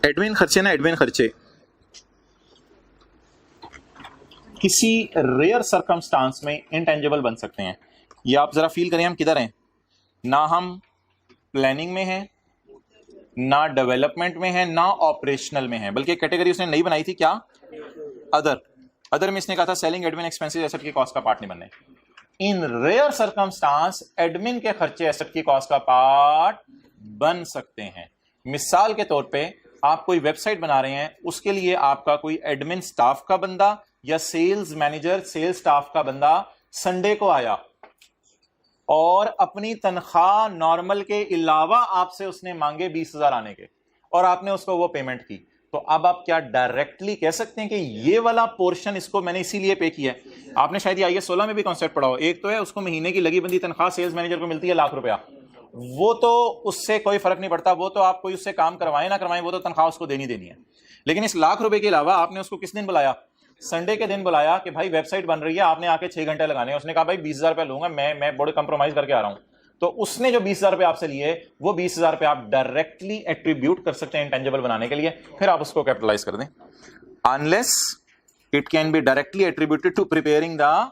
एडमिन खर्चे ना, एडमिन खर्चे किसी रेयर सर्कमस्टांस में इंटेंजिबल बन सकते हैं। ये आप जरा फील करें, हम किधर हैं? ना हम प्लानिंग में हैं, ना डेवलपमेंट में हैं, ना ऑपरेशनल में हैं, बल्कि कैटेगरी उसने नई बनाई थी, क्या? अदर में इसने कहा था सेलिंग एडमिन एक्सपेंसेस एसेट की कॉस्ट का पार्ट नहीं बनने। इन रेयर सर्कमस्टांस एडमिन के खर्चे एसेट की कॉस्ट का पार्ट बन सकते हैं। मिसाल के तौर पे आप कोई वेबसाइट बना रहे हैं, उसके लिए आपका कोई एडमिन स्टाफ का बंदा या सेल्स मैनेजर, सेल्स स्टाफ का बंदा संडे को आया और अपनी तनख्वाह नॉर्मल के अलावा आपसे उसने मांगे 20,000 आने के, और आपने उसको वो पेमेंट की, तो अब आप क्या डायरेक्टली कह सकते हैं कि ये वाला पोर्शन इसको मैंने इसीलिए पे किया है? आपने शायद ये IS 16 में भी कॉन्सेप्ट पढ़ा हो। एक तो है उसको महीने की लगी बंदी तनख्वाह सेल्स मैनेजर को मिलती है ₹1,00,000, वो तो उससे कोई फर्क नहीं पड़ता, वो तो आप कोई उससे काम करवाएं ना करवाएं, वो तो तनख्वाह उसको देनी है। लेकिन इस ₹1,00,000 के अलावा आपने उसको किस दिन बुलाया? संडे के दिन बुलाया कि भाई वेबसाइट बन रही है, आपने आके 6 घंटे लगाने हैं। उसने कहा भाई 20,000 रुपया लूंगा, मैं बड़े कंप्रोमाइज करके आ रहा हूं। तो उसने जो 20,000 रुपये आपसे लिए, वो 20,000 रुपये आप डायरेक्टली एट्रीब्यूट कर सकते हैं इंटेंजिबल बनाने के लिए, फिर आप उसको कैपिटलाइज कर दें। Unless it can be directly attributed to preparing the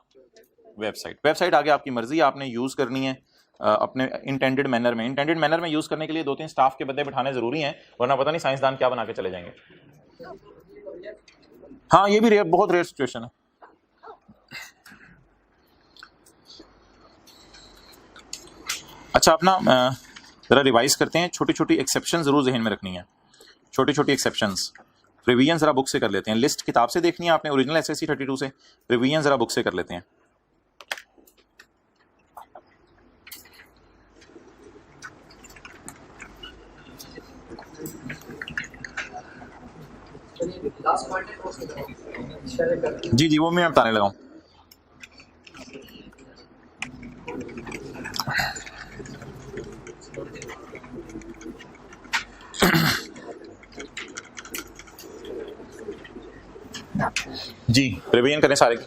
website आगे आपकी मर्जी, आपने यूज करनी है अपने इंटेंडेड मैनर में। इंटेंडेड मैनर में यूज करने के लिए 2-3 स्टाफ के बंदे बिठाने जरूरी हैं, वरना पता नहीं साइंसदान क्या बना के चले जाएंगे। हाँ, ये भी बहुत रेयर सिचुएशन है। अच्छा, अपना जरा रिवाइज करते हैं। छोटी छोटी एक्सेप्शन जरूर जहन में रखनी है, छोटी छोटी एक्सेप्शंस। रिवीजन जरा बुक से कर लेते हैं। लिस्ट किताब से देखनी है आपने, ओरिजिनल SSC 32 से। रिवीजन जरा बुक से कर लेते हैं। जी जी, वो मैं बताने लगा हूँ। जी, रिवीजन करें सारे की।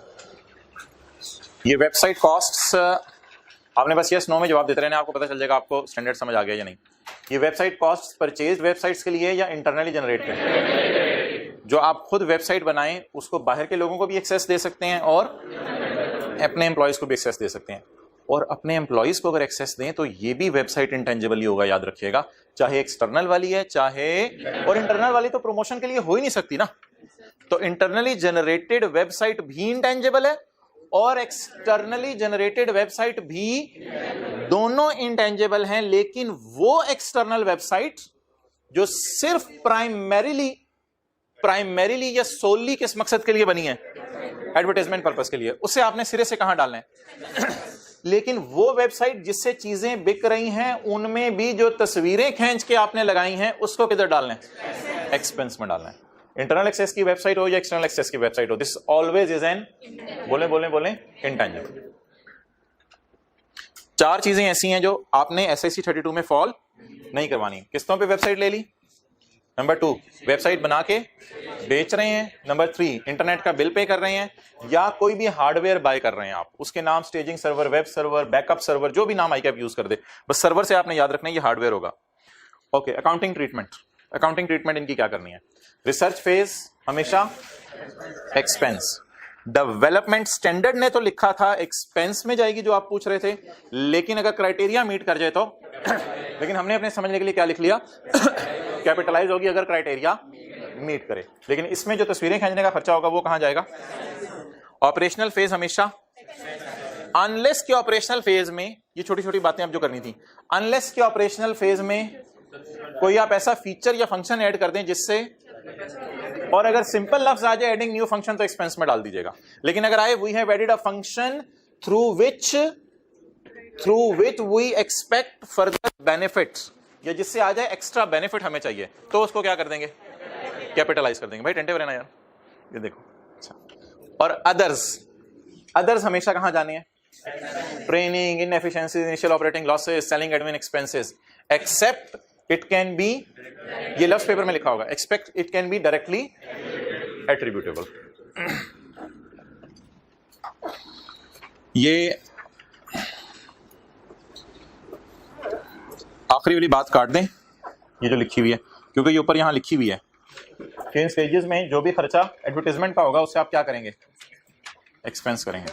ये वेबसाइट कॉस्ट्स, आपने बस यस नो में जवाब देते रहना, आपको पता चल जाएगा आपको स्टैंडर्ड समझ आ गया या नहीं। ये वेबसाइट कॉस्ट परचेज वेबसाइट्स के लिए या इंटरनली जनरेट करें? जो आप खुद वेबसाइट बनाएं उसको बाहर के लोगों को भी एक्सेस दे सकते हैं और अपने एम्प्लॉयज को भी एक्सेस दे सकते हैं। और अपने एम्प्लॉयज को अगर एक्सेस दें तो ये भी वेबसाइट इंटेंजिबल ही होगा, याद रखिएगा, चाहे एक्सटर्नल वाली है चाहे, और इंटरनल वाली तो प्रमोशन के लिए हो ही नहीं सकती ना। तो इंटरनली जनरेटेड वेबसाइट भी इंटेंजिबल है और एक्सटर्नली जनरेटेड वेबसाइट भी, दोनों इंटेंजिबल हैं। लेकिन वो एक्सटर्नल वेबसाइट जो सिर्फ प्राइमरीली या सोली किस मकसद के लिए बनी है, एडवर्टाइजमेंट पर्पस के लिए, उसे आपने सिरे से कहां डालना है। लेकिन वो वेबसाइट जिससे चीजें बिक रही हैं उनमें भी जो तस्वीरें खींच के आपने लगाई हैं उसको किधर डालना है? एक्सपेंस में डालना है। इंटरनल एक्सेस की वेबसाइट हो या एक्सटर्नल एक्सेस की वेबसाइट हो, दिस ऑलवेज इज एन, बोले इंटेंजिबल। चार चीजें ऐसी हैं जो आपने SIC 32 में फॉल नहीं करवानी। किस्तों पे वेबसाइट ले ली, नंबर 2 वेबसाइट बना के बेच रहे हैं, नंबर 3 इंटरनेट का बिल पे कर रहे हैं, या कोई भी हार्डवेयर बाय कर रहे हैं आप, उसके नाम staging server, web server, backup server, जो भी नाम आएगा आप यूज कर दे, बस सर्वर से आपने याद रखना है ये हार्डवेयर होगा। ओके, अकाउंटिंग ट्रीटमेंट इनकी क्या करनी है? रिसर्च फेज हमेशा एक्सपेंस, डेवलपमेंट स्टैंडर्ड ने तो लिखा था एक्सपेंस में जाएगी जो आप पूछ रहे थे, लेकिन अगर क्राइटेरिया मीट कर जाए तो लेकिन हमने अपने समझने के लिए क्या लिख लिया? कैपिटलाइज होगी अगर क्राइटेरिया मीट करे। लेकिन इसमें जो तस्वीरें खींचने का खर्चा होगा वो कहां जाएगा? ऑपरेशनल फेज हमेशा, अनलेस के ऑपरेशनल फेज में, ये छोटी छोटी बातें अब जो करनी थी, अनलेस के ऑपरेशनल फेज में कोई आप ऐसा फीचर या फंक्शन ऐड कर दें जिससे, और अगर सिंपल लफ्ज आ जाए एडिंग न्यू फंक्शन तो एक्सपेंस में डाल दीजिएगा। लेकिन अगर आए we have added a function through which we expect further benefits, या जिससे आ जाए एक्स्ट्रा बेनिफिट हमें चाहिए, तो उसको क्या कर देंगे? कैपिटलाइज कर देंगे। भाई टेंटिव रहना यार, ये देखो। अच्छा, और अदर्स हमेशा कहां जाने हैं? Training, inefficiencies, initial operating losses, selling admin expenses, except it can be, ये लफ्ज पेपर में लिखा होगा, expect it can be directly attributable. ये आखिरी वाली बात काट दें, ये जो लिखी हुई है, क्योंकि ये ऊपर यहां लिखी हुई है कि इन स्टेजेस में जो भी खर्चा एडवर्टाइजमेंट का होगा उससे आप क्या करेंगे? एक्सपेंस करेंगे।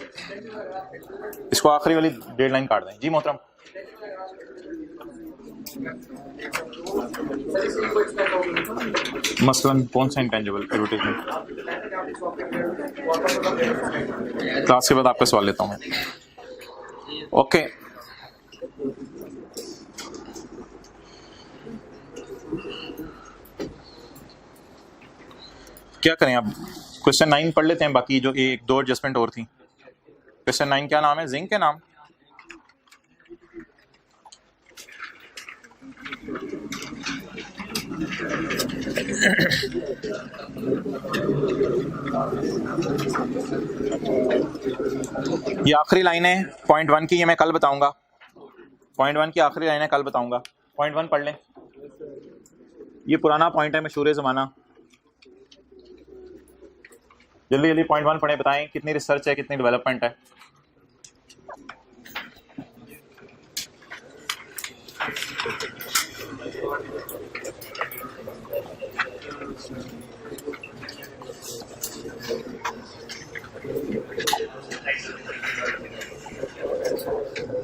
इसको आखिरी वाली डेडलाइन काट दें। जी मोहतरम, मसलन कौन सा इंटेंजिबल एडवर्टाइजमेंट? क्लास के बाद आपका सवाल लेता हूं मैं। ओके, क्या करें अब? क्वेश्चन 9 पढ़ लेते हैं, बाकी जो 1-2 एडजस्टमेंट और थी। क्वेश्चन 9 क्या नाम है? जिंक के नाम। ये आखिरी लाइन है पॉइंट 1 की, ये मैं कल बताऊंगा। पॉइंट 1 की आखिरी लाइन है, कल बताऊंगा। पॉइंट 1 पढ़ लें, ये पुराना पॉइंट है, मशहूर जमाना। जल्दी जल्दी पॉइंट 1 पढ़े, बताएं कितनी रिसर्च है, कितनी डेवलपमेंट है।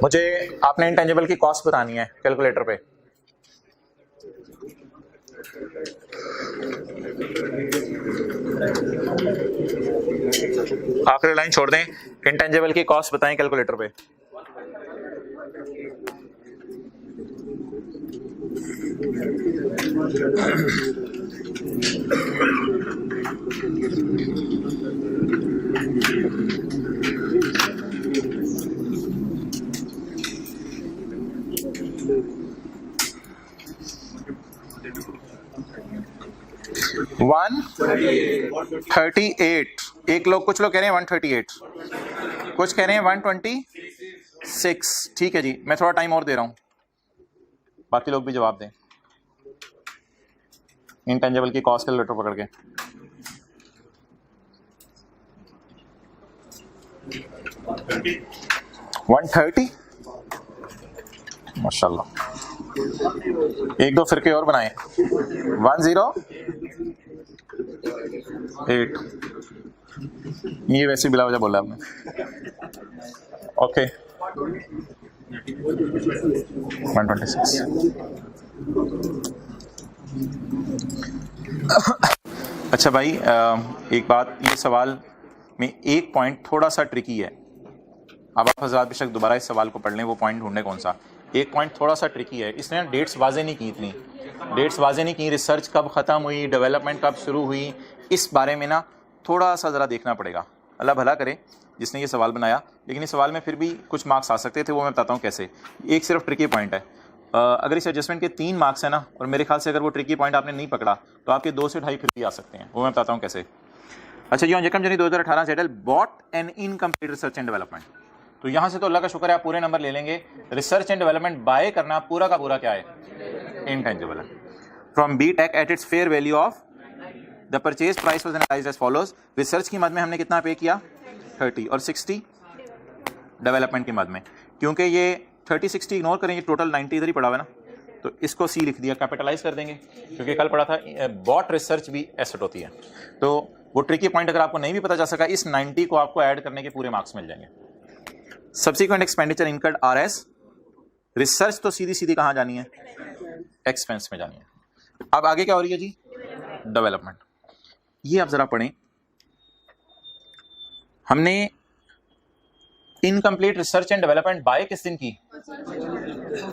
मुझे आपने इंटेंजिबल की कॉस्ट बतानी है कैलकुलेटर पे। आखिरी लाइन छोड़ दें, इंटेंजिबल की कॉस्ट बताएं कैलकुलेटर पे। 138, एक लोग, कुछ लोग कह रहे हैं 138, कुछ कह रहे हैं 126। ठीक है जी, मैं थोड़ा टाइम और दे रहा हूं, बाकी लोग भी जवाब दें इंटेंजिबल की कॉस्ट कैलकुलेटर पकड़ के। वन 130, माशाल्लाह। एक दो फिरके और बनाए। 108, ये वैसे बिला वजह बोला आपने। ओके 126। अच्छा भाई, एक बात, ये सवाल में एक पॉइंट थोड़ा सा ट्रिकी है। अब आप हज़रात बेशक दोबारा इस सवाल को पढ़ लें, वो पॉइंट ढूंढने कौन सा। एक पॉइंट थोड़ा सा ट्रिकी है, इसने डेट्स वाजे नहीं की, इतनी डेट्स वाजे नहीं की, रिसर्च कब ख़त्म हुई, डेवलपमेंट कब शुरू हुई, इस बारे में ना थोड़ा सा ज़रा देखना पड़ेगा। अल्लाह भला करे जिसने ये सवाल बनाया, लेकिन इस सवाल में फिर भी कुछ मार्क्स आ सकते थे, वो मैं बताता हूँ कैसे। एक सिर्फ ट्रिकी पॉइंट है, अगर इस एडजस्टमेंट के 3 मार्क्स है ना, और मेरे ख्याल से अगर वो ट्रिकी पॉइंट आपने नहीं पकड़ा तो आपके 2 से 2.5 फिर भी आ सकते हैं, वो मैं बताता हूँ कैसे। अच्छा, ये यकम जनवरी 2018 ZL bot N incomplete research and development. तो यहाँ से तो अल्लाह का शुक्र है आप पूरे नंबर ले लेंगे। रिसर्च एंड डेवलपमेंट बाय करना पूरा का पूरा क्या है, इंटेंजिबल है। From BTech at its fair value of the purchase price was analysed as follows. Research की मद में हमने कितना पे किया, 30, और 60 डेवलपमेंट की मद में। क्योंकि ये 30-60 इग्नोर करेंगे, टोटल 90 इधर ही पड़ा हुआ है ना, तो इसको C लिख दिया, कैपिटलाइज कर देंगे, क्योंकि कल पढ़ा था बॉट रिसर्च भी एसेट होती है। तो वो ट्रिकी पॉइंट अगर आपको नहीं भी पता चल सका, इस 90 को आपको ऐड करने के पूरे मार्क्स मिल जाएंगे। Subsequent expenditure incurred RS, research तो सीधी सीधी कहां जानी है, एक्सपेंस में जानी है। अब आगे क्या हो रही है जी, डेवलपमेंट। ये आप जरा पढ़ें, हमने incomplete research and development bye किस दिन की,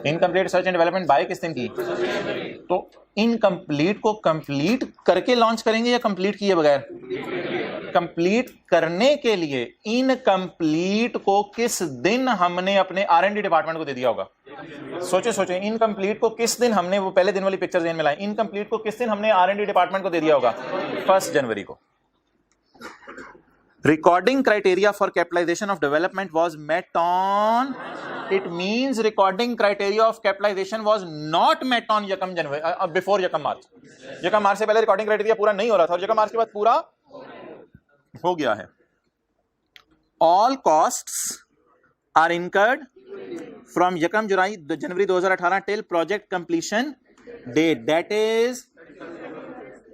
incomplete research and development bye किस दिन की। तो इनकम्प्लीट को कंप्लीट करके लॉन्च करेंगे या कंप्लीट किए बगैर, कंप्लीट करने के लिए इनकम्प्लीट को किस दिन हमने अपने R&D डिपार्टमेंट को दे दिया होगा। सोचे इनकम्प्लीट को किस दिन हमने, वो पहले दिन वाली पिक्चर ध्यान में लाएं, इनकम्प्लीट को किस दिन हमने R&D डिपार्टमेंट को दे दिया होगा, 1 जनवरी को। Recording criteria for capitalization of development was met on, it means recording criteria of capitalization was not met on यकम जनवरी, before यकम मार्च। यकम मार्च से पहले रिकॉर्डिंग क्राइटेरिया पूरा नहीं हो रहा था, और यकम मार्च के बाद पूरा हो गया है। All costs are incurred from यकम जनवरी 2018 till project completion date, that is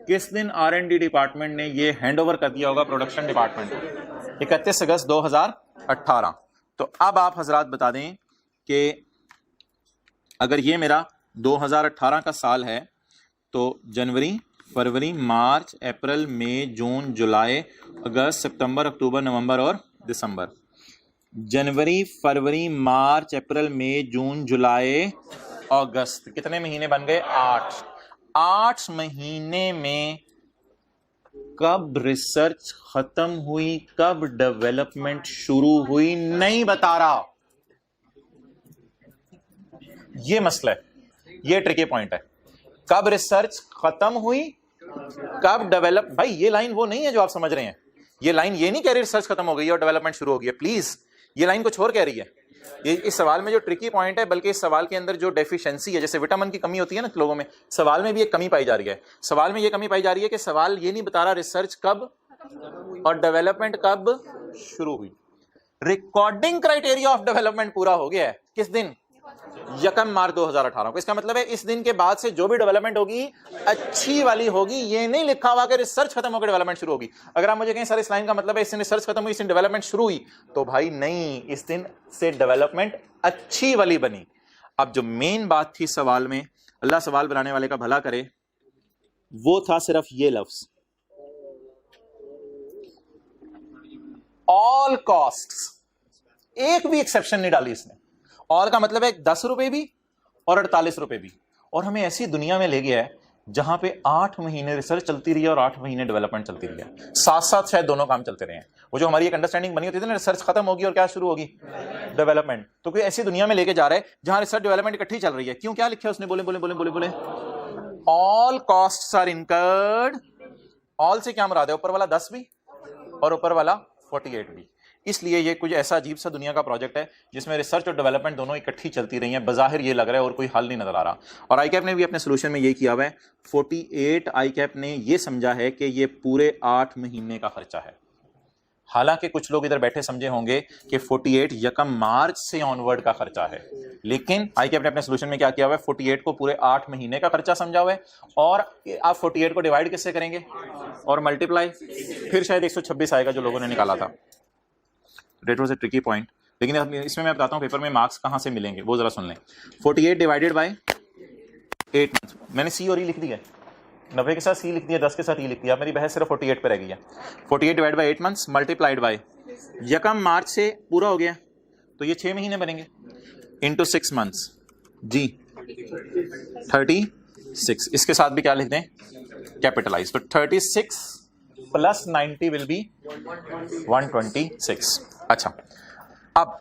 किस दिन R&D डिपार्टमेंट ने ये हैंडओवर कर दिया होगा प्रोडक्शन डिपार्टमेंट को, 31 अगस्त 2018। तो अब आप हजरात बता दें कि अगर ये मेरा 2018 का साल है, तो जनवरी, फरवरी, मार्च, अप्रैल, मई, जून, जुलाई, अगस्त, सितंबर, अक्टूबर, नवंबर और दिसंबर। जनवरी, फरवरी, मार्च, अप्रैल, मई, जून, जुलाई, अगस्त, कितने महीने बन गए, 8 महीने में कब रिसर्च खत्म हुई, कब डेवलपमेंट शुरू हुई, नहीं बता रहा। ये मसला है, ये ट्रिकी पॉइंट है, कब रिसर्च खत्म हुई, कब डेवलप। भाई ये लाइन वो नहीं है जो आप समझ रहे हैं, ये लाइन ये नहीं कह रही रिसर्च खत्म हो गई और डेवलपमेंट शुरू हो गई है, प्लीज ये लाइन कुछ और कह रही है। ये इस सवाल में जो ट्रिकी पॉइंट है, बल्कि इस सवाल के अंदर जो डेफिशिएंसी है, जैसे विटामिन की कमी होती है ना लोगों में, सवाल में भी एक कमी पाई जा रही है। सवाल में ये कमी पाई जा रही है कि सवाल ये नहीं बता रहा रिसर्च कब और डेवलपमेंट कब शुरू हुई। रिकॉर्डिंग क्राइटेरिया ऑफ डेवलपमेंट पूरा हो गया है किस दिन, यकम मार्च 2018 को। इसका मतलब है इस दिन के बाद से जो भी डेवलपमेंट होगी अच्छी वाली होगी, ये नहीं लिखा हुआ कि रिसर्च खत्म होकर डेवलपमेंट शुरू होगी। अगर आप मुझे कहें सर इस लाइन का मतलब है इस दिन रिसर्च खत्म हुई, इस दिन डेवलपमेंट शुरू हुई, तो भाई नहीं, इस दिन से डेवलपमेंट अच्छी वाली बनी। अब जो मेन बात थी सवाल में, अल्लाह सवाल बनाने वाले का भला करे, वो था सिर्फ ये लफ्ज, ऑल कॉस्ट्स। एक भी एक्सेप्शन नहीं डाली इसने। ऑल का मतलब है 10 रुपए भी और 48 रुपए भी। और हमें ऐसी दुनिया में ले गया है जहां पे 8 महीने रिसर्च चलती रही है और 8 महीने डेवलपमेंट चलती रही है, साथ साथ शायद दोनों काम चलते रहे हैं। वो जो हमारी एक अंडरस्टैंडिंग बनी होती थी ना, रिसर्च खत्म होगी और क्या शुरू होगी, डेवलपमेंट। तो कोई ऐसी दुनिया में लेके जा रहा है जहां रिसर्च डेवलपमेंट इकट्ठी चल रही है। क्यों, क्या लिखा है उसने, बोले बोले बोले बोले बोले all costs are incurred all से क्या मुराद है, ऊपर वाला 10 भी और ऊपर वाला 48 भी। इसलिए ये कुछ ऐसा अजीब सा दुनिया का प्रोजेक्ट है जिसमें रिसर्च और डेवलपमेंट दोनों इकट्ठी चलती रही है। बज़ाहिर ये लग रहा है और कोई हल नहीं नजर आ रहा। और आईकैप ने भी अपने सोल्यूशन में ये किया हुआ है। 48 आईकैप ने ये समझा है कि ये पूरे 8 महीने का खर्चा है। हालांकि कुछ लोग इधर बैठे समझे होंगे कि 48 यकम मार्च से ऑनवर्ड का खर्चा है, लेकिन आईकैप ने अपने सोल्यूशन में क्या किया हुआ है, 48 को पूरे 8 महीने का खर्चा समझा हुआ है। और आप 48 को डिवाइड किससे करेंगे और मल्टीप्लाई, फिर शायद 126 आएगा जो लोगों ने निकाला था। That was a tricky point, लेकिन इसमें मैं बताता हूँ पेपर में मार्क्स कहाँ से मिलेंगे वो जरा सुन लें। 48 डिवाइडेड बाय 8 मंथ्स, मैंने सी और ई लिख दिया है, 90 के साथ सी लिख दिया, 10 के साथ ई लिख दिया। मेरी बहस सिर्फ 48 पे रह गई है। 48 divide by 8 months multiplied by यकम मार्च से पूरा हो गया तो ये 6 महीने बनेंगे इंटू 6 मंथ्स जी 36। इसके साथ भी क्या लिख दें, कैपिटलाइज। तो 36 प्लस 90 विल बी 126। अच्छा, अब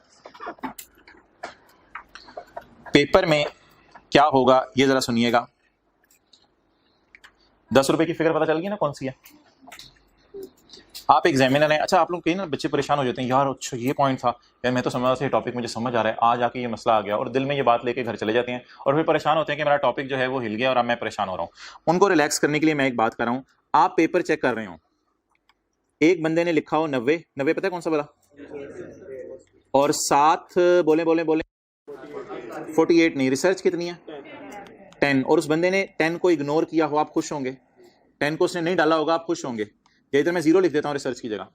पेपर में क्या होगा ये जरा सुनिएगा। 10 रुपए की फिगर पता चल गई ना कौन सी है। आप एग्जामिनर हैं। अच्छा, आप लोग कहीं ना बच्चे परेशान हो जाते हैं, यार अच्छा ये पॉइंट था यार, मैं तो समझ रहा था ये टॉपिक मुझे समझ आ रहा है, आज आके ये मसला आ गया, और दिल में ये बात लेके घर चले जाते हैं और फिर परेशान होते हैं कि मेरा टॉपिक जो है वो हिल गया और अब मैं परेशान हो रहा हूँ। उनको रिलैक्स करने के लिए मैं एक बात कर रहा हूँ। आप पेपर चेक कर रहे हो, एक बंदे ने लिखा हो 90, पता है कौन सा वाला, और साथ बोले 48 नहीं, रिसर्च कितनी है 10, और उस बंदे ने 10 को इग्नोर किया हो, आप खुश होंगे। 10 को उसने नहीं डाला होगा, आप खुश होंगे। या इधर मैं 0 लिख देता हूं रिसर्च की जगह,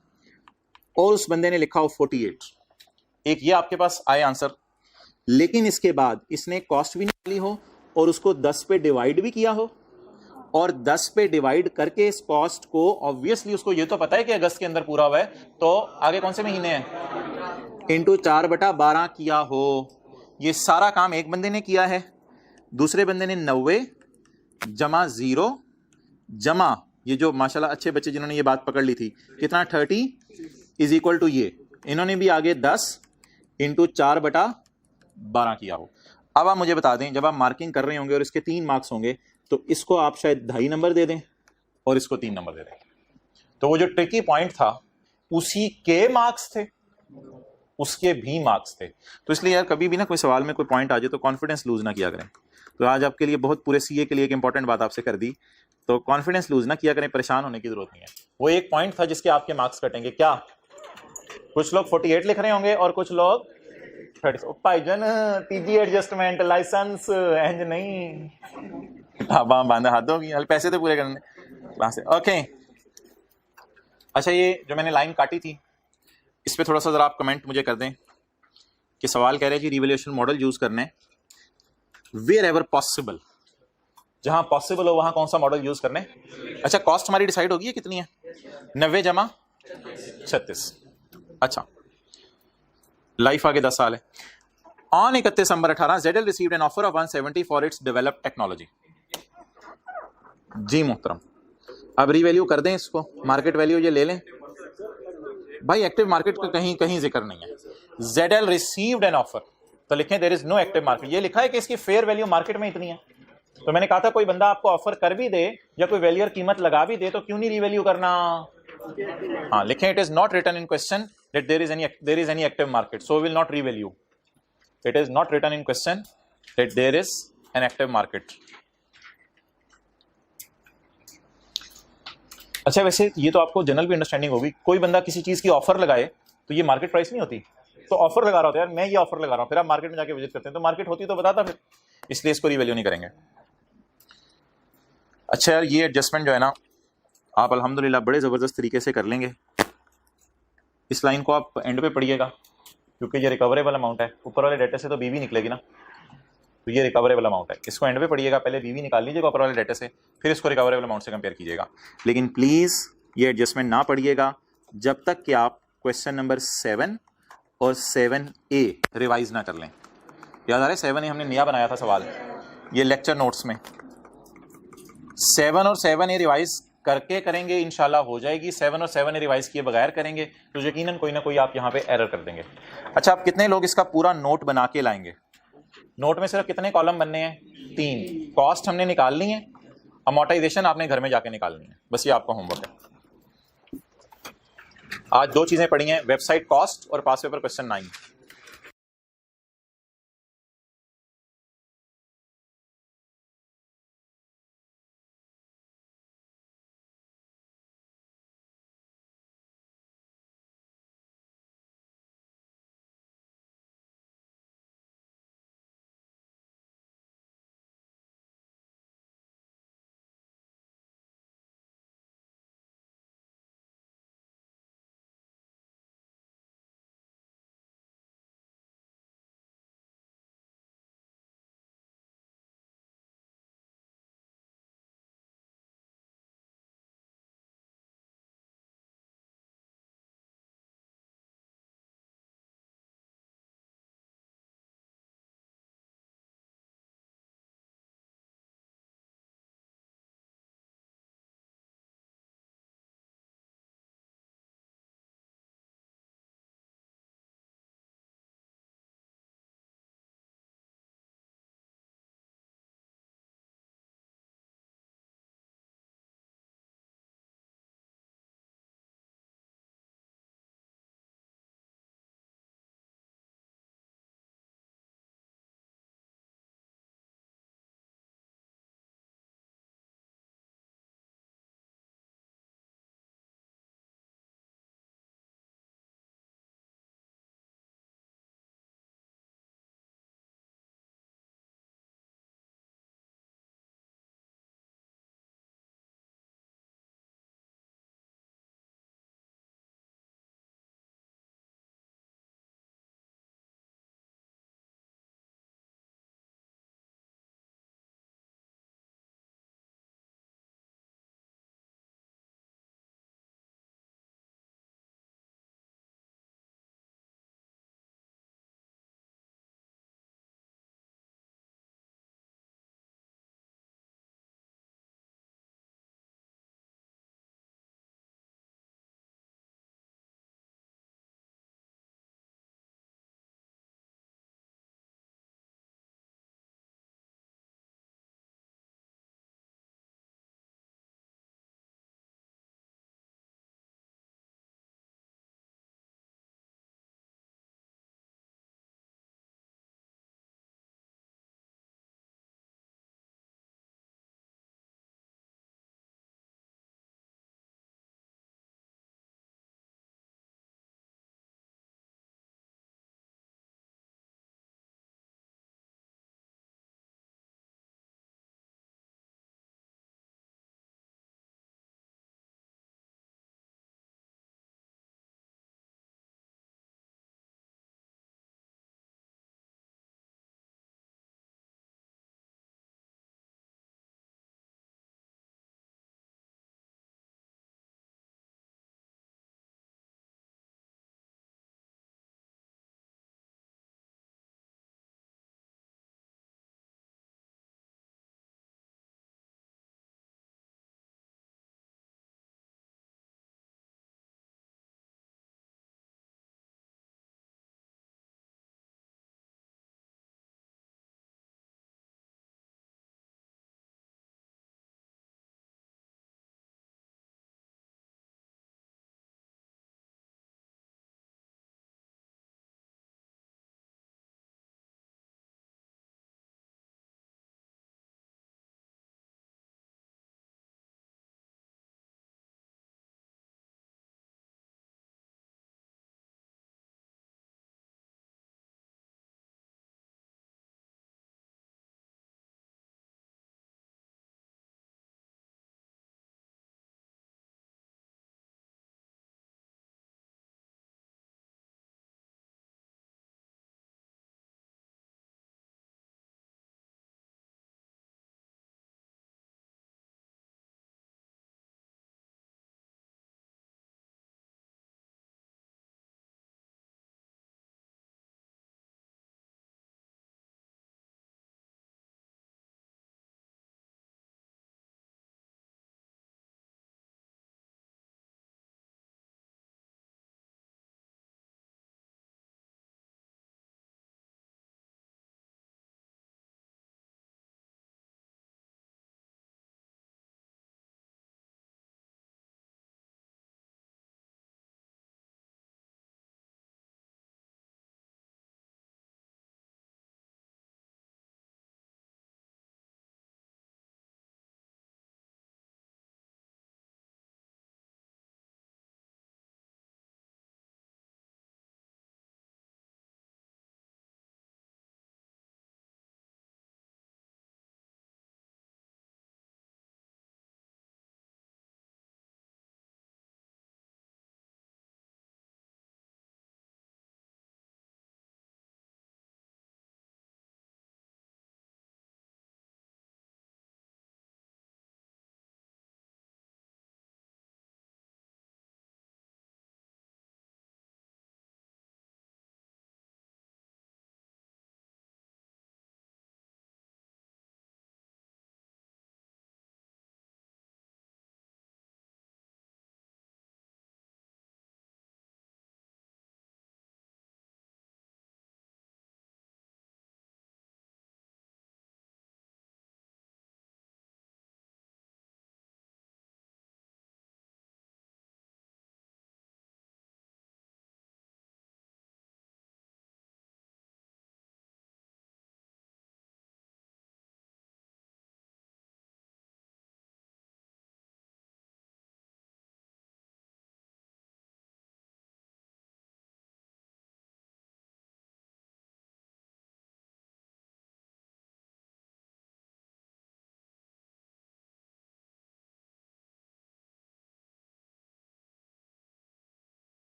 और उस बंदे ने लिखा हो 48। एक ये आपके पास आए आंसर, लेकिन इसके बाद इसने कॉस्ट भी निकाली हो और उसको 10 पे डिवाइड भी किया हो, और 10 पे डिवाइड करके इस कॉस्ट को, ऑब्वियसली उसको ये तो पता है कि अगस्त के अंदर पूरा हुआ है, तो आगे कौन से महीने हैं, इंटू 4/12 किया हो। ये सारा काम एक बंदे ने किया है, दूसरे बंदे ने 90 जमा 0 जमा ये जो माशाल्लाह अच्छे बच्चे जिन्होंने ये बात पकड़ ली थी, कितना 30 इज इक्वल टू ये, इन्होंने भी आगे 10 इंटू 4/12 किया हो। अब आप मुझे बता दें, जब आप मार्किंग कर रहे होंगे और इसके 3 मार्क्स होंगे तो इसको आप शायद 2.5 नंबर दे दें और इसको 3 नंबर दे दें। तो वो जो ट्रिकी पॉइंट था उसी के मार्क्स थे, उसके भी मार्क्स थे। तो इसलिए यार कभी भी ना कोई सवाल में कोई पॉइंट आ जाए तो कॉन्फिडेंस लूज ना किया करें। तो आज आपके लिए बहुत पूरे सीए के लिए एक इंपॉर्टेंट बात आपसे कर दी, तो कॉन्फिडेंस लूज ना किया करें, परेशान होने की जरूरत नहीं है। वो एक पॉइंट था जिसके आपके मार्क्स कटेंगे। क्या कुछ लोग 48 लिख रहे होंगे और कुछ लोग 30। भाईजान तीजी एडजस्टमेंट लाइसेंस एंज नहीं, हाँ बांधा हाथों की, पैसे तो पूरे करने क्लास से। ओके, अच्छा ये जो मैंने लाइन काटी थी इस पे थोड़ा सा जरा आप कमेंट मुझे कर दें कि सवाल कह रहे हैं जी रिवैल्यूएशन मॉडल यूज करने वेयर एवर पॉसिबल, जहां पॉसिबल हो वहां कौन सा मॉडल यूज करने। अच्छा, कॉस्ट हमारी डिसाइड होगी है कितनी है, 90 जमा 36। अच्छा, लाइफ आगे 10 साल है। On 31 December 18 ZL received an offer of 170 for its developed technology. जी मोहतरम, अब रीवैल्यू कर दें इसको, मार्केट वैल्यू ये ले लें भाई, एक्टिव मार्केट का कहीं कहीं जिक्र नहीं है। ZL रिसीव्ड एन ऑफर, तो लिखें there is no active market. ये लिखा है कि इसकी फेयर वैल्यू मार्केट में इतनी है। तो मैंने कहा था कोई बंदा आपको ऑफर कर भी दे या कोई वैल्यूअर कीमत लगा भी दे तो क्यों नहीं रीवैल्यू करना। हाँ लिखें, it is not written in question that there is any active market, so will not revalue. It is not written in question that there is an active market. अच्छा, वैसे ये तो आपको जनरल भी अंडरस्टैंडिंग होगी, कोई बंदा किसी चीज की ऑफर लगाए तो ये मार्केट प्राइस नहीं होती, तो ऑफर लगा रहा होता है यार, मैं ये ऑफर लगा रहा हूं, फिर आप मार्केट में जाके विजिट करते हैं तो मार्केट होती तो बताता फिर, इसलिए इसको रीवैल्यू नहीं करेंगे। अच्छा यार, ये एडजस्टमेंट जो है ना आप अल्हम्दुलिल्लाह बड़े जबरदस्त तरीके से कर लेंगे। इस लाइन को आप एंड पे पढ़िएगा क्योंकि ये रिकवरेबल अमाउंट है, ऊपर वाले डेटा से तो बीवी निकलेगी ना, तो ये रिकवरेबल अमाउंट है, इसको एंड पे पढ़िएगा, पहले बीवी निकाल लीजिएगा ऊपर वाले डेटा से, फिर इसको रिकवरेबल अमाउंट से कंपेयर कीजिएगा। लेकिन प्लीज ये एडजस्टमेंट ना पढ़िएगा जब तक कि आप क्वेश्चन नंबर 7 और 7A रिवाइज ना कर लें। याद आ रहा है 7A हमने नया बनाया था सवाल, ये लेक्चर नोट्स में 7 और 7A रिवाइज करके करेंगे, इंशाल्लाह हो जाएगी। 7 और 7A रिवाइज किए बगैर करेंगे तो यकीनन कोई ना कोई आप यहाँ पे एरर कर देंगे। अच्छा, आप कितने लोग इसका पूरा नोट बना के लाएंगे? नोट में सिर्फ कितने कॉलम बनने हैं? 3। कॉस्ट हमने निकाल ली है अमोर्टाइजेशन आपने घर में जाके निकालनी है, बस ये आपका होमवर्क है। आज 2 चीजें पढ़ी हैं, वेबसाइट कॉस्ट और पास पेपर क्वेश्चन 9।